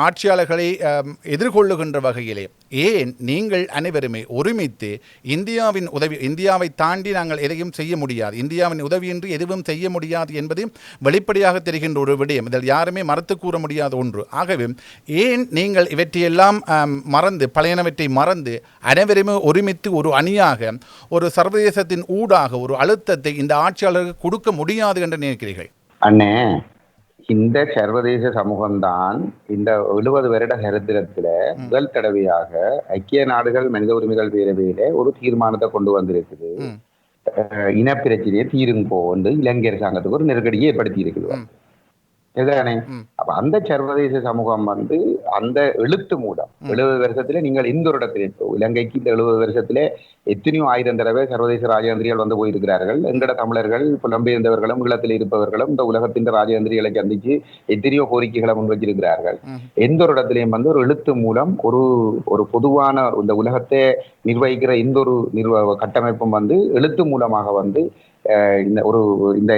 ஆட்சியாளர்களை எதிர்கொள்ளுகின்ற வகையிலே ஏன் நீங்கள் அனைவருமே ஒருமித்து இந்தியாவை தாண்டி நாங்கள் எதையும் செய்ய முடியாது, இந்தியாவின் உதவியின்றி எதுவும் செய்ய முடியாது என்பது வெளிப்படையாக தெரிகின்ற ஒரு விடயம், இதில் யாருமே மறுத்து கூற முடியாத ஒன்று. ஆகவே ஏன் நீங்கள் இவற்றையெல்லாம் மறந்து பழையனவற்றை மறந்து அனைவருமே ஒருமித்து ஒரு அணியாக ஒரு சர்வதேசத்தின் ஊடாக ஒரு அழுத்தத்தை இந்த ஆட்சியாளருக்கு கொடுக்க முடியாது என்று நினைக்கிறீர்கள்? அண்ணே, இந்த சர்வதேச சமூகம்தான் இந்த 70 வருட சரித்திரத்துல முதல் தடவையாக ஐக்கிய நாடுகள் மனித உரிமைகள் பேரவையில ஒரு தீர்மானத்தை கொண்டு வந்திருக்குது. இனப்பிரச்சனையை தீருங்கோ என்று இலங்கை அரசாங்கத்துக்கு ஒரு நெருக்கடியை ஏற்படுத்தி இருக்குது. இதுதானே? அப்ப அந்த சர்வதேச சமூகம் வந்து அந்த எழுத்து மூலம் 70 வருஷத்துல நீங்கள் இந்த ஒரு இடத்துல இலங்கைக்கு இந்த 70 வருஷத்துல எத்தனையோ 1000 தடவை சர்வதேச ராஜதந்திரிகள் வந்து போயிருக்கிறார்கள். எங்கட தமிழர்கள் புலம்பெயர்ந்தவர்களும் ஈழத்தில் இருப்பவர்களும் இந்த உலகத்தின் ராஜதந்திரிகளை சந்திச்சு எத்தனையோ கோரிக்கைகளை முன்வச்சிருக்கிறார்கள். எந்த ஒரு இடத்திலையும் வந்து ஒரு எழுத்து மூலம் ஒரு பொதுவான இந்த உலகத்தை நிர்வகிக்கிற இந்த ஒரு கட்டமைப்பும் வந்து எழுத்து மூலமாக வந்து இந்த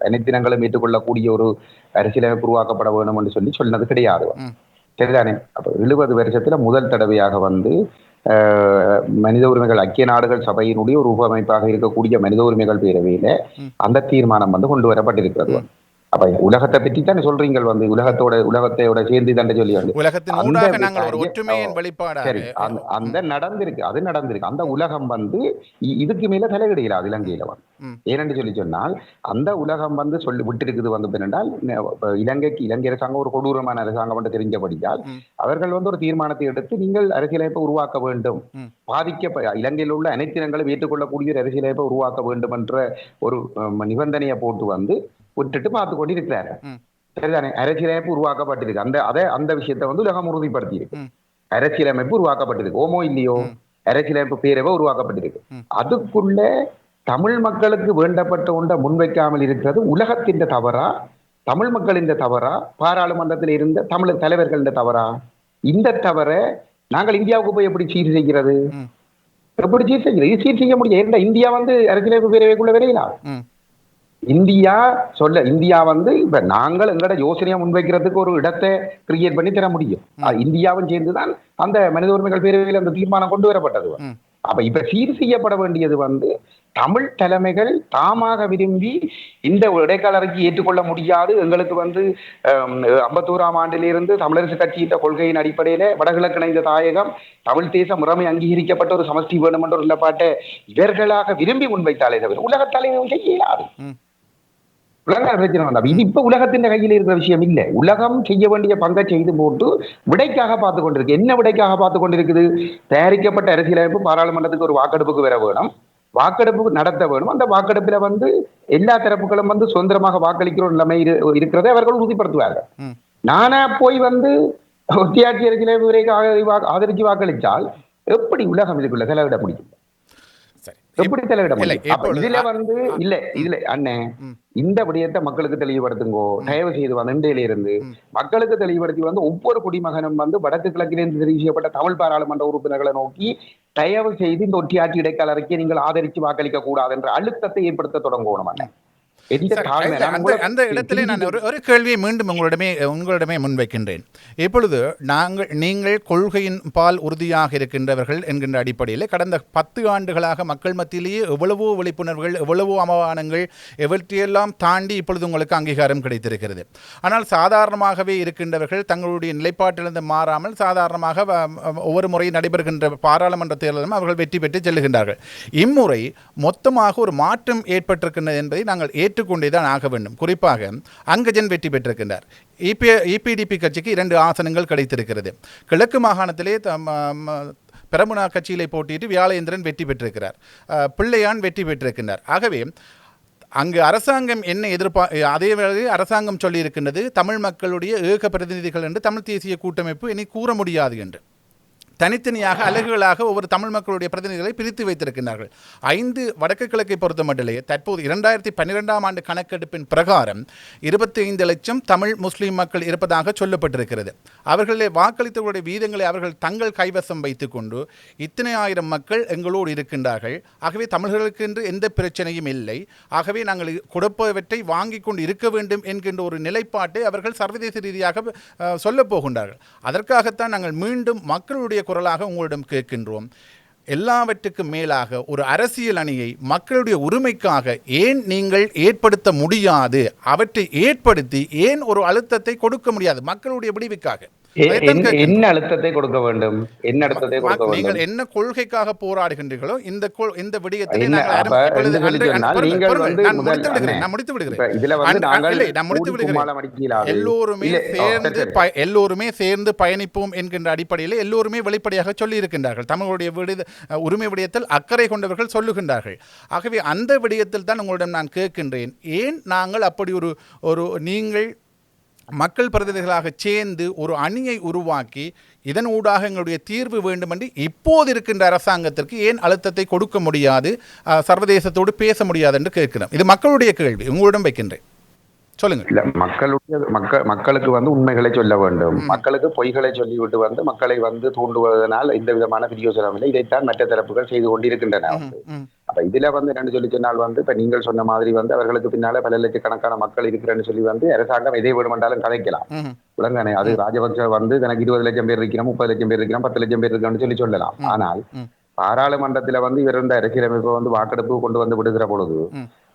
அனைத்தினங்களும் ஏற்றுக்கொள்ளக்கூடிய ஒரு அரசியலமைப்பு உருவாக்கப்பட வேண்டும் என்று சொல்லி சொன்னது கிடையாது. சரிதானே? அப்ப 70 வருஷத்துல முதல் தடவையாக வந்து மனித உரிமைகள் ஐக்கிய நாடுகள் சபையினுடைய ஒரு உபமைப்பாக இருக்கக்கூடிய மனித உரிமைகள் பேரவையில அந்த தீர்மானம் வந்து கொண்டு வரப்பட்டிருக்கிறது. அப்ப உலகத்தை பற்றி தானே சொல்றீங்க, வந்து உலகத்தோட சேர்ந்து தானே சொல்லி வந்து உலகத்தின் அந்த ஊடாக நாங்கள் ஒரு ஒற்றுமையின் வெளிப்பாடாக. சரி, அந்த நடந்திருக்கு, அது நடந்திருக்கு. அந்த உலகம் வந்து இதுக்கு மேல தலையிடுகிறார் இலங்கையில வந்து. ஏனென்று சொன்னால் அந்த உலகம் வந்து சொல்லி விட்டிருக்குது வந்து என்னென்றால், இலங்கை அரசாங்கம் ஒரு கொடூரமான அரசாங்கம் என்று தெரிஞ்சபடியால் அவர்கள் வந்து ஒரு தீர்மானத்தை எடுத்து நீங்கள் அரசியலமைப்பை உருவாக்க வேண்டும், இலங்கையில் உள்ள அனைத்து இனங்களும் ஏற்றுக்கொள்ளக்கூடிய ஒரு அரசியலமைப்பை உருவாக்க வேண்டும் என்ற ஒரு நிபந்தனையை போட்டு வந்து விட்டுட்டு பார்த்து கொண்டு இருக்கிறாரு. சரிதானே? அரசியலமைப்பு உருவாக்கப்பட்டிருக்கு. அந்த விஷயத்தை வந்து உலகம் உறுதிப்படுத்தி இருக்கு. அரசியலமைப்பு உருவாக்கப்பட்டிருக்கு. ஓமோ இல்லையோ, அரசியலமைப்பு பேரவை உருவாக்கப்பட்டிருக்கு. அதுக்குள்ள தமிழ் மக்களுக்கு வேண்டப்பட்ட ஒன்றை முன்வைக்காமல் இருக்கிறது உலகத்தின் தவறா, தமிழ் மக்களின் தவறா, பாராளுமன்றத்தில் இருந்த தமிழ் தலைவர்கள் தவறா? இந்த தவற நாங்கள் இந்தியாவுக்கு போய் எப்படி சீர் செய்கிறது? எப்படி சீர் செய்கிறது? இது சீர் செய்ய முடியாது. இந்தியா வந்து அரசியலமைப்பு பேரவைக்குள்ள வரையிலா? இந்தியா வந்து இப்ப நாங்கள் எங்களோட யோசனையை முன்வைக்கிறதுக்கு ஒரு இடத்தை கிரியேட் பண்ணி தர முடியும். இந்தியாவும் சேர்ந்துதான் அந்த மனித உரிமைகள் பேரவையில் அந்த தீர்மானம் கொண்டு வரப்பட்டது. அப்ப இப்ப சீர் செய்யப்பட வேண்டியது வந்து தமிழ் தலைமைகள் தாமாக விரும்பி இந்த இடைக்கால அறிக்கை ஏற்றுக்கொள்ள முடியாது, எங்களுக்கு வந்து 51ஆம் ஆண்டிலிருந்து தமிழரசு கட்சியின் கொள்கையின் அடிப்படையில வடகிழக்கு இணைந்த தாயகம் தமிழ் தேச முறைமை அங்கீகரிக்கப்பட்ட ஒரு சமஷ்டி வேணும் என்ற ஒரு நிலப்பாட்டை இவர்களாக விரும்பி முன்வைத்தாலே தவிர உலக தலைவர் செய்ய இயலாது. இது இப்ப உலகத்தின் கையில் இருக்கிற விஷயம் இல்ல. உலகம் செய்ய வேண்டிய பங்கை செய்து போட்டு விடைக்காக பார்த்து கொண்டிருக்கு. என்ன விடைக்காக பார்த்து கொண்டிருக்குது? தயாரிக்கப்பட்ட அரசியலமைப்பு பாராளுமன்றத்துக்கு ஒரு வாக்கெடுப்புக்கு வர வேணும், வாக்கெடுப்பு நடத்த வேணும். அந்த வாக்கெடுப்புல வந்து எல்லா தரப்புகளும் வந்து சுதந்திரமாக வாக்களிக்கிற ஒரு நிலைமை இருக்கிறதை அவர்கள் உறுதிப்படுத்துவார்கள். நானா போய் வந்து ஒத்தியாட்சி அரசியலமைப்பு ஆதரிச்சு வாக்களித்தால் எப்படி உலகம் இதுக்குள்ள செலவிட முடியும்? எப்படி தலையிட முடியும்? இதுல வந்து இதுல அண்ணன் இந்த விடயத்தை மக்களுக்கு தெளிவுபடுத்துங்கோ, தயவு செய்து வந்து இருந்து மக்களுக்கு தெளிவுபடுத்தி வந்து ஒவ்வொரு குடிமகனும் வந்து வடக்கு கிழக்கிலிருந்து தெரிவு செய்யப்பட்ட தமிழ் பாராளுமன்ற உறுப்பினர்களை நோக்கி தயவு செய்து இந்த ஒற்றியாட்சி இடைக்கால அறிக்கையை நீங்கள் ஆதரித்து வாக்களிக்க கூடாது என்ற அழுத்தத்தை ஏற்படுத்த தொடங்கணும் அண்ணன். அந்த இடத்திலே நான் ஒரு கேள்வியை மீண்டும் உங்களிடமே முன்வைக்கின்றேன். இப்பொழுது நீங்கள் கொள்கையின் பால் உறுதியாக இருக்கின்றவர்கள் என்கின்ற அடிப்படையில் கடந்த 10 ஆண்டுகளாக மக்கள் மத்தியிலேயே எவ்வளவோ விழிப்புணர்வுகள், எவ்வளவோ அவமானங்கள், எவற்றையெல்லாம் தாண்டி இப்பொழுது உங்களுக்கு அங்கீகாரம் கிடைத்திருக்கிறது. ஆனால் சாதாரணமாகவே இருக்கின்றவர்கள் தங்களுடைய நிலைப்பாட்டிலிருந்து மாறாமல் சாதாரணமாக ஒவ்வொரு முறை நடைபெறுகின்ற பாராளுமன்ற தேர்தலும் அவர்கள் வெற்றி பெற்று செல்லுகின்றார்கள். இம்முறை மொத்தமாக ஒரு மாற்றம் ஏற்பட்டிருக்கின்றது என்பதை நாங்கள் ஏற்றுக்கொண்டேதான் ஆக வேண்டும். குறிப்பாக அங்கஜன் வெற்றி பெற்றிருக்கின்றார். இபிடிபி கட்சிக்கு 2 ஆசனங்கள் கிடைத்திருக்கிறது. கிழக்கு மாகாணத்திலே பெரமுனா கட்சியிலே போட்டியிட்டு வியாழேந்திரன் வெற்றி பெற்றிருக்கிறார். பிள்ளையான் வெற்றி பெற்றிருக்கின்றார். ஆகவே அங்கு அரசாங்கம் என்ன அதே வேளையில் அரசாங்கம் சொல்லியிருக்கின்றது தமிழ் மக்களுடைய ஏக பிரதிநிதிகள் என்று தமிழ் தேசிய கூட்டமைப்பு இனி கூற முடியாது என்று. தனித்தனியாக அலகுகளாக ஒவ்வொரு தமிழ் மக்களுடைய பிரதிநிதிகளை பிரித்து வைத்திருக்கிறார்கள். 5 வடக்கு கிழக்கை பொறுத்த மட்டிலே தற்போது 2012ஆம் ஆண்டு கணக்கெடுப்பின் பிரகாரம் 25 லட்சம் தமிழ் முஸ்லீம் மக்கள் இருப்பதாக சொல்லப்பட்டிருக்கிறது. அவர்களே வாக்களித்தவர்களுடைய வீதங்களை அவர்கள் தங்கள் கைவசம் வைத்துக் கொண்டு இத்தனை ஆயிரம் மக்கள் எங்களோடு இருக்கின்றார்கள், ஆகவே தமிழர்களுக்கு என்று எந்த பிரச்சனையும் இல்லை, ஆகவே நாங்கள் கொடுப்பவற்றை வாங்கி கொண்டு இருக்க வேண்டும் என்கின்ற ஒரு நிலைப்பாட்டை அவர்கள் சர்வதேச ரீதியாக சொல்லப் போகின்றார்கள். அதற்காகத்தான் நாங்கள் மீண்டும் மக்களுடைய குரலாக உங்களிடம் கேட்கின்றோம். எல்லாவற்றுக்கும் மேலாக ஒரு அரசியல் அணியை மக்களுடைய உரிமைக்காக ஏன் நீங்கள் ஏற்படுத்த முடியாது? அவற்றை ஏற்படுத்தி ஏன் ஒரு அழுத்தத்தை கொடுக்க முடியாது மக்களுடைய விடிவுக்காக? என்ன அழுத்தத்தை கொடுக்க வேண்டும்? நீங்கள் என்ன கொள்கைக்காக போராடுகின்றீர்களோ இந்த விடயத்தை எல்லோருமே சேர்ந்து பயணிப்போம் என்கின்ற அடிப்படையில் எல்லோருமே வெளிப்படையாக சொல்லி இருக்கின்றார்கள். தமிழுடைய உரிமை விடயத்தில் அக்கறை கொண்டவர்கள் சொல்லுகின்றார்கள். ஆகவே அந்த விடயத்தில் தான் உங்களிடம் நான் கேட்கின்றேன், ஏன் நாங்கள் அப்படி ஒரு நீங்கள் மக்கள் பிரதிநிதிகளாக சேர்ந்து ஒரு அணியை உருவாக்கி இதன் ஊடாக எங்களுடைய தீர்வு வேண்டும் என்று இப்போது இருக்கின்ற அரசாங்கத்திற்கு ஏன் அழுத்தத்தை கொடுக்க முடியாது, சர்வதேசத்தோடு பேச முடியாது என்று கேட்கிறோம். இது மக்களுடைய கேள்வி, உங்களிடம் வைக்கின்றேன். சொல்லுங்க. இல்ல, மக்களுக்கு வந்து உண்மைகளை சொல்ல வேண்டும். மக்களுக்கு பொய்களை சொல்லிவிட்டு வந்து மக்களை வந்து தூண்டுவதனால் எந்த விதமான பிரயோஜனம் இல்லை. இதைத்தான் மற்ற தரப்புகள் செய்து கொண்டிருக்கின்றன. அப்ப இதுல வந்து என்னன்னு சொல்லி சொன்னால் வந்து இப்ப நீங்கள் சொன்ன மாதிரி வந்து அவர்களுக்கு பின்னால பல லட்சக்கணக்கான மக்கள் இருக்கிறேன்னு சொல்லி வந்து அரசாங்கம் எதை வேணுமென்றாலும் கதைக்கலாம். உலகானே அது ராஜபக்ச வந்து எனக்கு 20 லட்சம் பேர் இருக்கிறோம், 30 லட்சம் பேர் இருக்கிறோம், 10 லட்சம் பேர் இருக்கான்னு சொல்லலாம். ஆனால் பாராளுமன்றத்துல வந்து இவர் இந்த அரசியலமைப்பை வந்து வாக்கெடுப்பு கொண்டு வந்து விடுகிற பொழுது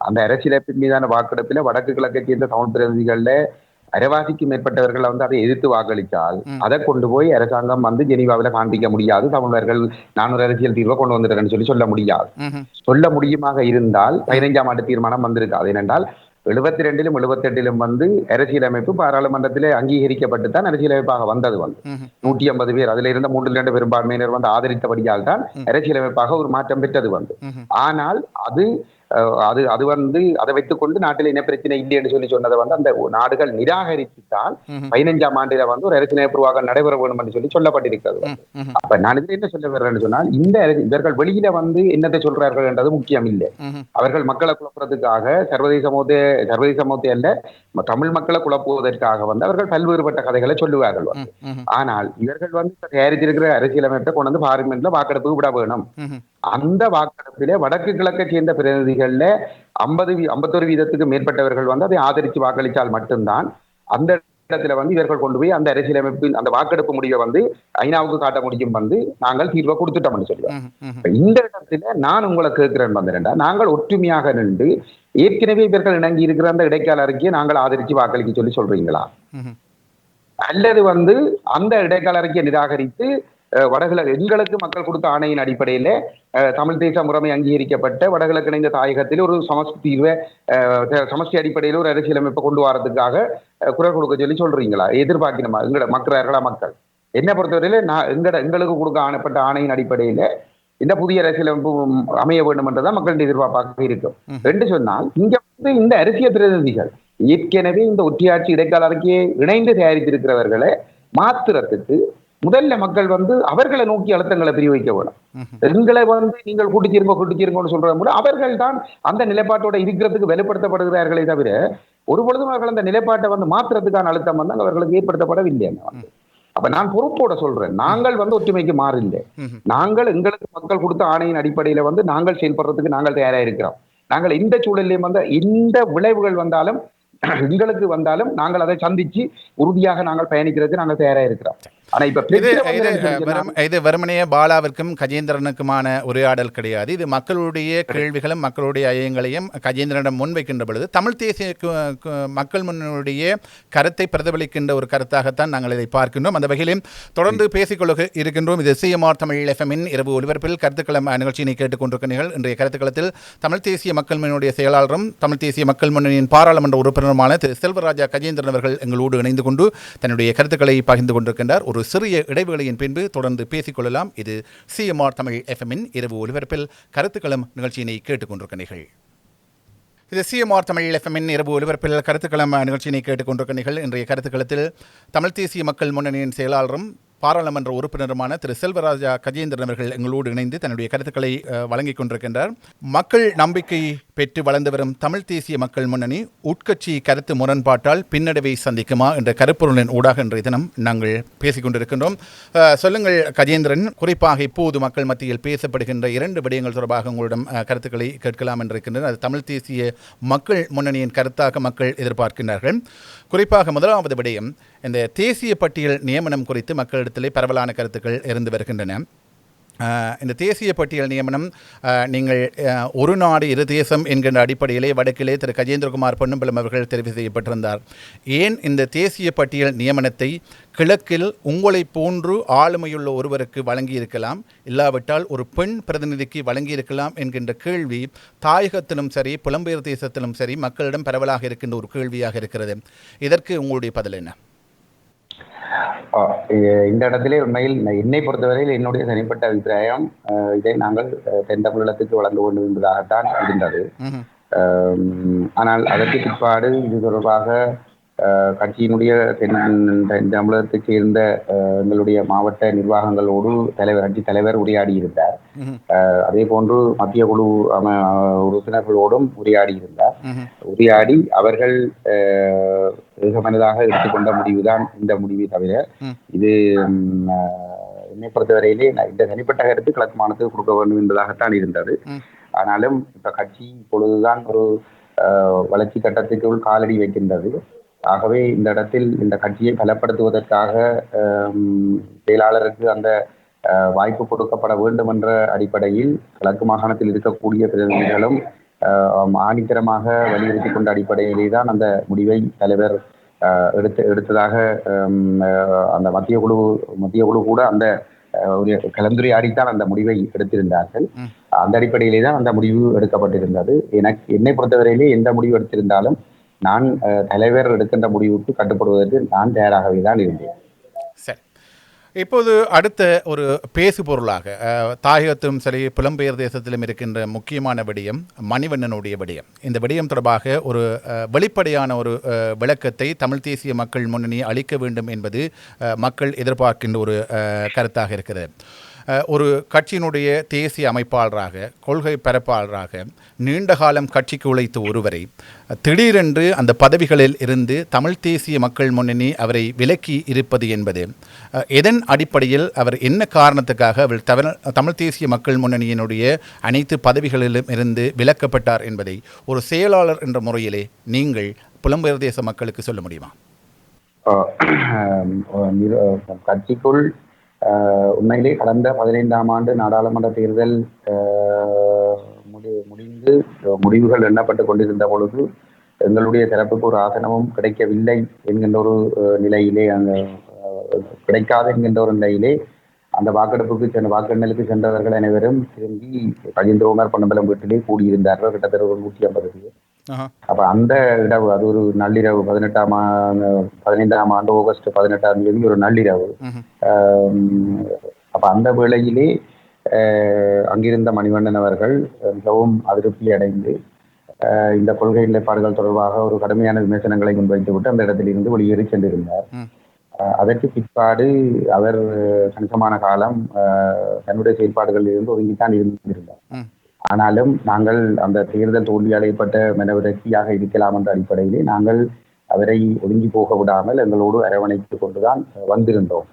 அந்த அரசியலமைப்பின் மீதான வாக்கெடுப்பில் வடக்கு கிழக்கை சேர்ந்த தமிழ் பிரதிநிதிகள்ல அரைவாசிக்கு மேற்பட்டவர்கள் வந்து அதை எதிர்த்து வாக்களித்தால் அதை கொண்டு போய் அரசாங்கம் வந்து ஜெனீவாவில் காண்பிக்க முடியாது. தமிழர்கள் 400 அரசியல் தீர்வை கொண்டு வந்துட்டேன்னு சொல்ல முடியாது. சொல்ல முடியுமாக இருந்தால் 15ஆம் ஆண்டு தீர்மானம் வந்திருக்காது. ஏனென்றால் 72லும் 78லும் வந்து அரசியலமைப்பு பாராளுமன்றத்திலே அங்கீகரிக்கப்பட்டு தான் அரசியலமைப்பாக வந்தது. வந்து 150 பேர் அதுல இருந்த 3-2 பெரும்பான்மையினர் வந்து ஆதரித்தபடியால் தான் அரசியலமைப்பாக ஒரு மாற்றம் பெற்றது. வந்து ஆனால் அது அது அது வந்து அதை வைத்துக்கொண்டு நாட்டில் என்ன பிரச்சனை இல்லை என்று சொன்னதை வந்து அந்த நாடுகள் நிராகரித்துத்தான் 15ஆம் ஆண்டில வந்து ஒரு அரசியலமைப்பு உருவாக்கம் நடைபெற வேண்டும் என்று சொல்லப்பட்டிருக்கிறது. அப்ப நான் இதுல என்ன சொல்ல வர்றேன்னு சொன்னால், இவர்கள் வெளியில வந்து என்னத்தை சொல்றார்கள் என்றது முக்கியம் இல்லை. அவர்கள் மக்களை குழப்புறதுக்காக சர்வதேச மோதே அல்ல தமிழ் மக்களை குழப்புவதற்காக வந்து அவர்கள் பல்வேறுபட்ட கதைகளை சொல்லுவார்கள். ஆனால் இவர்கள் வந்து தயாரித்திருக்கிற அரசியலமைப்பை கொண்டு வந்து பார்லிமெண்ட்ல வாக்கெடுப்பு விட வேணும். அந்த வாக்கெடுப்பிலே வடக்கு கிழக்கை சேர்ந்த பிரதிநிதிகள்ல 51% மேற்பட்டவர்கள் வந்து அதை ஆதரித்து வாக்களித்தால் மட்டும்தான் அந்த இடத்துல வந்து இவர்கள் கொண்டு போய் அந்த அரசியலமைப்பின் அந்த வாக்கெடுப்பு முடிவை வந்து ஐநாவுக்கு காட்ட முடியும். வந்து நாங்கள் தீர்வை கொடுத்துட்டோம்னு சொல்லுவோம். இந்த இடத்துல நான் உங்களை கேட்கிறேன் வந்தேன்டா, நாங்கள் ஒற்றுமையாக நின்று ஏற்கனவே இவர்கள் இணங்கி இருக்கிற அந்த இடைக்கால அறிக்கையை நாங்கள் ஆதரித்து வாக்களிக்க சொல்றீங்களா, அல்லது வந்து அந்த இடைக்கால அறிக்கையை நிராகரித்து வடகிழக்கு எங்களுக்கு மக்கள் கொடுத்த ஆணையின் அடிப்படையில தமிழ் தேச முறைமை அங்கீகரிக்கப்பட்ட வடகிழக்கு இணைந்த தாயகத்தில் ஒரு சமஸ்தி தீர்வை சமஸ்தி அடிப்படையில் ஒரு அரசியலமைப்பை கொண்டு வரதுக்காக குரல் கொடுக்க சொல்றீங்களா? எதிர்பார்க்கணுமா மக்கள்? என்னை பொறுத்தவரையில எங்களுக்கு கொடுக்க ஆணைப்பட்ட ஆணையின் அடிப்படையில இந்த புதிய அரசியலமைப்பு அமைய வேண்டும் என்றுதான் மக்களின் எதிர்பார்ப்பாக இருக்கும். என்று சொன்னால் இங்க வந்து இந்த அரசியல் பிரதிநிதிகள் ஏற்கனவே இந்த ஒற்றையாட்சி இடைக்கால அறிக்கையை இணைந்து தயாரித்திருக்கிறவர்களை மாத்திரத்துக்கு முதல்ல மக்கள் வந்து அவர்களை நோக்கி அழுத்தங்களை பிரிவைக்க வேணும். எங்களை வந்து நீங்கள் கூட்டிச்சிருங்கன்னு சொல்ற போது அவர்கள் தான் அந்த நிலைப்பாட்டோட இருக்கிறதுக்கு வெளிப்படுத்தப்படுகிறார்களே தவிர ஒரு பொழுதும் அவர்கள் அந்த நிலைப்பாட்டை வந்து மாத்திரத்துக்கான அழுத்தம் வந்து அவர்களுக்கு ஏற்படுத்தப்படவில்லை. அப்ப நான் பொறுப்போட சொல்றேன், நாங்கள் வந்து ஒற்றுமைக்கு மாறில்லை. நாங்கள் எங்களுக்கு மக்கள் கொடுத்த ஆணையின் அடிப்படையில வந்து நாங்கள் செயல்படுறதுக்கு நாங்கள் தயாரா இருக்கிறோம். நாங்கள் இந்த சூழலையும் வந்து இந்த விளைவுகள் வந்தாலும் எங்களுக்கு வந்தாலும் நாங்கள் அதை சந்திச்சு உறுதியாக நாங்கள் பயணிக்கிறதுக்கு நாங்கள் தயாரா இருக்கிறோம். இது வெறுமனைய பாலாவிற்கும் கஜேந்திரனுக்குமான உரையாடல் கிடையாது. இது மக்களுடைய கேள்விகளும் மக்களுடைய ஐயங்களையும் கஜேந்திரனிடம் முன்வைக்கின்ற பொழுது தமிழ் தேசிய மக்கள் முன்னுடைய கருத்தை பிரதிபலிக்கின்ற ஒரு கருத்தாகத்தான் நாங்கள் இதை பார்க்கின்றோம். அந்த வகையிலும் தொடர்ந்து பேசிக்கொள்ள இருக்கின்றோம். இது சிஎம்ஆர் தமிழ் எஃப்எம்மின் இரவு ஒலிபரப்பில் கருத்துக்களம் நிகழ்ச்சியினை கேட்டுக்கொண்டிருக்கிறீர்கள். இன்றைய கருத்துக்களத்தில் தமிழ் தேசிய மக்கள் முன்னுடைய செயலாளரும் தமிழ் தேசிய மக்கள் முன்னணியின் பாராளுமன்ற உறுப்பினருமான திரு செல்வராஜா கஜேந்திரன் அவர்கள் எங்களோடு இணைந்து கொண்டு தன்னுடைய கருத்துக்களை பகிர்ந்து கொண்டிருக்கின்றார். ஒரு சிறிய இடைவேளையின் பின்பு தொடர்ந்து பேசிக்கொள்ளலாம். இது சிஎம்ஆர் தமிழ் எஃப்எம்மின் இரவு ஒலிபரப்பில் கருத்துக்களம் நிகழ்ச்சியினை கேட்டுக்கொண்டிருக்கிறீர்கள். இது சிஎம்ஆர் தமிழ் எஃப்எம்மின் இரவு ஒலிபரப்பில் கருத்துக்களம் நிகழ்ச்சியினை கேட்டுக்கொண்டிருக்கிறீர்கள். இன்றைய கருத்துக்களத்தில் தமிழ் தேசிய மக்கள் முன்னணியின் செயலாளரும் பாராளுமன்ற உறுப்பினருமான திரு செல்வராஜா கஜேந்திரன் அவர்கள் எங்களோடு இணைந்து தன்னுடைய கருத்துக்களை வழங்கிக் கொண்டிருக்கின்றார். மக்கள் நம்பிக்கை பெற்று வளர்ந்து வரும் தமிழ் தேசிய மக்கள் முன்னணி உட்கட்சி கருத்து முரண்பாட்டால் பின்னடைவை சந்திக்குமா என்ற கருப்பொருளின் ஊடாக இன்றைய தினம் நாங்கள் பேசிக் கொண்டிருக்கின்றோம். சொல்லுங்கள் கஜேந்திரன், குறிப்பாக இப்போது மக்கள் மத்தியில் பேசப்படுகின்ற 2 விடயங்கள் தொடர்பாக உங்களிடம் கருத்துக்களை கேட்கலாம் என்றிருக்கின்றன. அது தமிழ் தேசிய மக்கள் முன்னணியின் கருத்தாக மக்கள் எதிர்பார்க்கின்றார்கள். குறிப்பாக முதலாவது விடயம், இந்த தேசிய பட்டியல் நியமனம் குறித்து மக்களிடத்திலே பரவலான கருத்துக்கள் இருந்து வருகின்றன. இந்த தேசிய பட்டியல் நியமனம் நீங்கள் ஒரு நாடு இரு தேசம் என்கின்ற அடிப்படையிலே வடக்கிலே திரு கஜேந்திரகுமார் பொன்னம்பலம் அவர்கள் தெரிவு செய்யப்பட்டிருந்தார். ஏன் இந்த தேசிய பட்டியல் நியமனத்தை கிழக்கில் உங்களை போன்று ஆளுமையுள்ள ஒருவருக்கு வழங்கியிருக்கலாம், இல்லாவிட்டால் ஒரு பெண் பிரதிநிதிக்கு வழங்கியிருக்கலாம் என்கின்ற கேள்வி தாயகத்திலும் சரி புலம்பெயர் தேசத்திலும் சரி மக்களிடம் பரவலாக இருக்கின்ற ஒரு கேள்வியாக இருக்கிறது. இதற்கு உங்களுடைய பதில் என்ன? இந்த இடத்திலே உண்மையில் என்னை பொறுத்தவரையில் என்னுடைய தனிப்பட்ட அபிப்பிராயம், இதை நாங்கள் தென் தமிழகத்துக்கு வழங்க வேண்டும் என்பதாகத்தான் இருந்தது. ஆனால் அதற்கு பிற்பாடு இது தொடர்பாக கட்சியினுடைய தென் தமிழகத்தைச் சேர்ந்த எங்களுடைய மாவட்ட நிர்வாகங்களோடு கட்சி தலைவர் உரையாடி இருந்தார். அதே போன்று மத்திய குழு உறுப்பினர்களோடும் உரையாடி இருந்தார். உரையாடி அவர்கள் ஏகமனதாக எடுத்துக்கொண்ட முடிவுதான் இந்த முடிவை தவிர இது என்னை பொறுத்தவரையிலே இந்த தனிப்பட்ட கருத்து கிழக்கு மாநிலத்துக்கு கொடுக்க வேண்டும் என்பதாகத்தான் இருந்தது. ஆனாலும் இப்ப கட்சி இப்பொழுதுதான் ஒரு வளர்ச்சி கட்டத்துக்குள் காலடி வைக்கின்றது. ஆகவே இந்த இடத்தில் இந்த கட்சியை பலப்படுத்துவதற்காக செயலாளருக்கு அந்த வாய்ப்பு கொடுக்கப்பட வேண்டும் என்ற அடிப்படையில் கிழக்கு மாகாணத்தில் இருக்கக்கூடிய பிரதிநிதிகளும் ஆணித்தரமாக வலியுறுத்தி கொண்ட அடிப்படையிலே தான் அந்த முடிவை தலைவர் எடுத்ததாக அந்த மத்திய குழு கூட அந்த ஒரு கலந்துரையாடித்தான் அந்த முடிவை எடுத்திருந்தார்கள். அந்த அடிப்படையிலே தான் அந்த முடிவு எடுக்கப்பட்டிருந்தது. என்னை பொறுத்தவரையிலே எந்த முடிவு எடுத்திருந்தாலும் நான் தலைவர் எடுக்கின்ற முடிவுக்கு கட்டுப்படுவதற்கு நான் தயாராகவே தான் இருந்தேன். சரி, இப்போது அடுத்த ஒரு பேசு பொருளாக தாயகத்தும் சரி புலம்பெயர் தேசத்திலும் இருக்கின்ற முக்கியமான விடயம் மணிவண்ணனுடைய விடயம். இந்த விடயம் தொடர்பாக ஒரு வெளிப்படையான ஒரு விளக்கத்தை தமிழ் தேசிய மக்கள் முன்னணி அளிக்க வேண்டும் என்பது மக்கள் எதிர்பார்க்கின்ற ஒரு கருத்தாக இருக்கிறது. ஒரு கட்சியினுடைய தேசிய அமைப்பாளராக கொள்கை பரப்பாளராக நீண்ட காலம் கட்சிக்கு உழைத்த ஒருவரை திடீரென்று அந்த பதவிகளில் இருந்து தமிழ் தேசிய மக்கள் முன்னணி அவரை விலக்கி இருப்பது என்பது எதன் அடிப்படையில், அவர் என்ன காரணத்துக்காக அவர் தமிழ் தேசிய மக்கள் முன்னணியினுடைய அனைத்து பதவிகளிலும் இருந்து விலக்கப்பட்டார் என்பதை ஒரு செயலாளர் என்ற முறையிலே நீங்கள் புலம்பெயர் தேச மக்களுக்கு சொல்ல முடியுமா? கட்சிக்குள் உண்மையிலே கடந்த 15ஆம் ஆண்டு நாடாளுமன்ற தேர்தல் முடிந்து முடிவுகள் எண்ணப்பட்டு கொண்டிருந்த பொழுது எங்களுடைய தரப்புக்கு ஒரு ஆசனமும் கிடைக்கவில்லை என்கின்ற ஒரு நிலையிலே, கிடைக்காது என்கின்ற ஒரு நிலையிலே அந்த வாக்கெண்ணலுக்கு சென்றவர்கள் அனைவரும் திரும்பி கஜேந்திரகுமார் பொன்னம்பலம் வீட்டிலே கூடியிருந்தார்கள். கிட்டத்தட்ட ஒரு 150 பேர். அப்ப அந்த இரவு, அது ஒரு நள்ளிரவு, 15ஆம் ஆண்டு ஆகஸ்ட் 18ஆம் தேதி ஒரு நள்ளிரவு. அப்ப அந்த வேளையிலே அங்கிருந்த மணிவண்ணன் அவர்கள் மிகவும் அதிருப்தி அடைந்து இந்த கொள்கை நிலைப்பாடுகள் தொடர்பாக ஒரு கடுமையான விமர்சனங்களை முன்வைத்துவிட்டு அந்த இடத்திலிருந்து வெளியேறி சென்றிருந்தார். அதற்கு பிற்பாடு அவர் கணிசமான காலம் தன்னுடைய செயல்பாடுகளில் இருந்து ஒதுங்கித்தான் இருந்திருந்தார். ஆனாலும் நாங்கள் அந்த தேர்தல் தோல்வியால் ஏற்பட்ட மனவிரக்தியாக இருக்கலாம் என்ற அடிப்படையிலே நாங்கள் அவரை ஒதுங்கி போக விடாமல் எங்களோடு அரவணைத்துக் கொண்டுதான் வந்திருந்தோம்.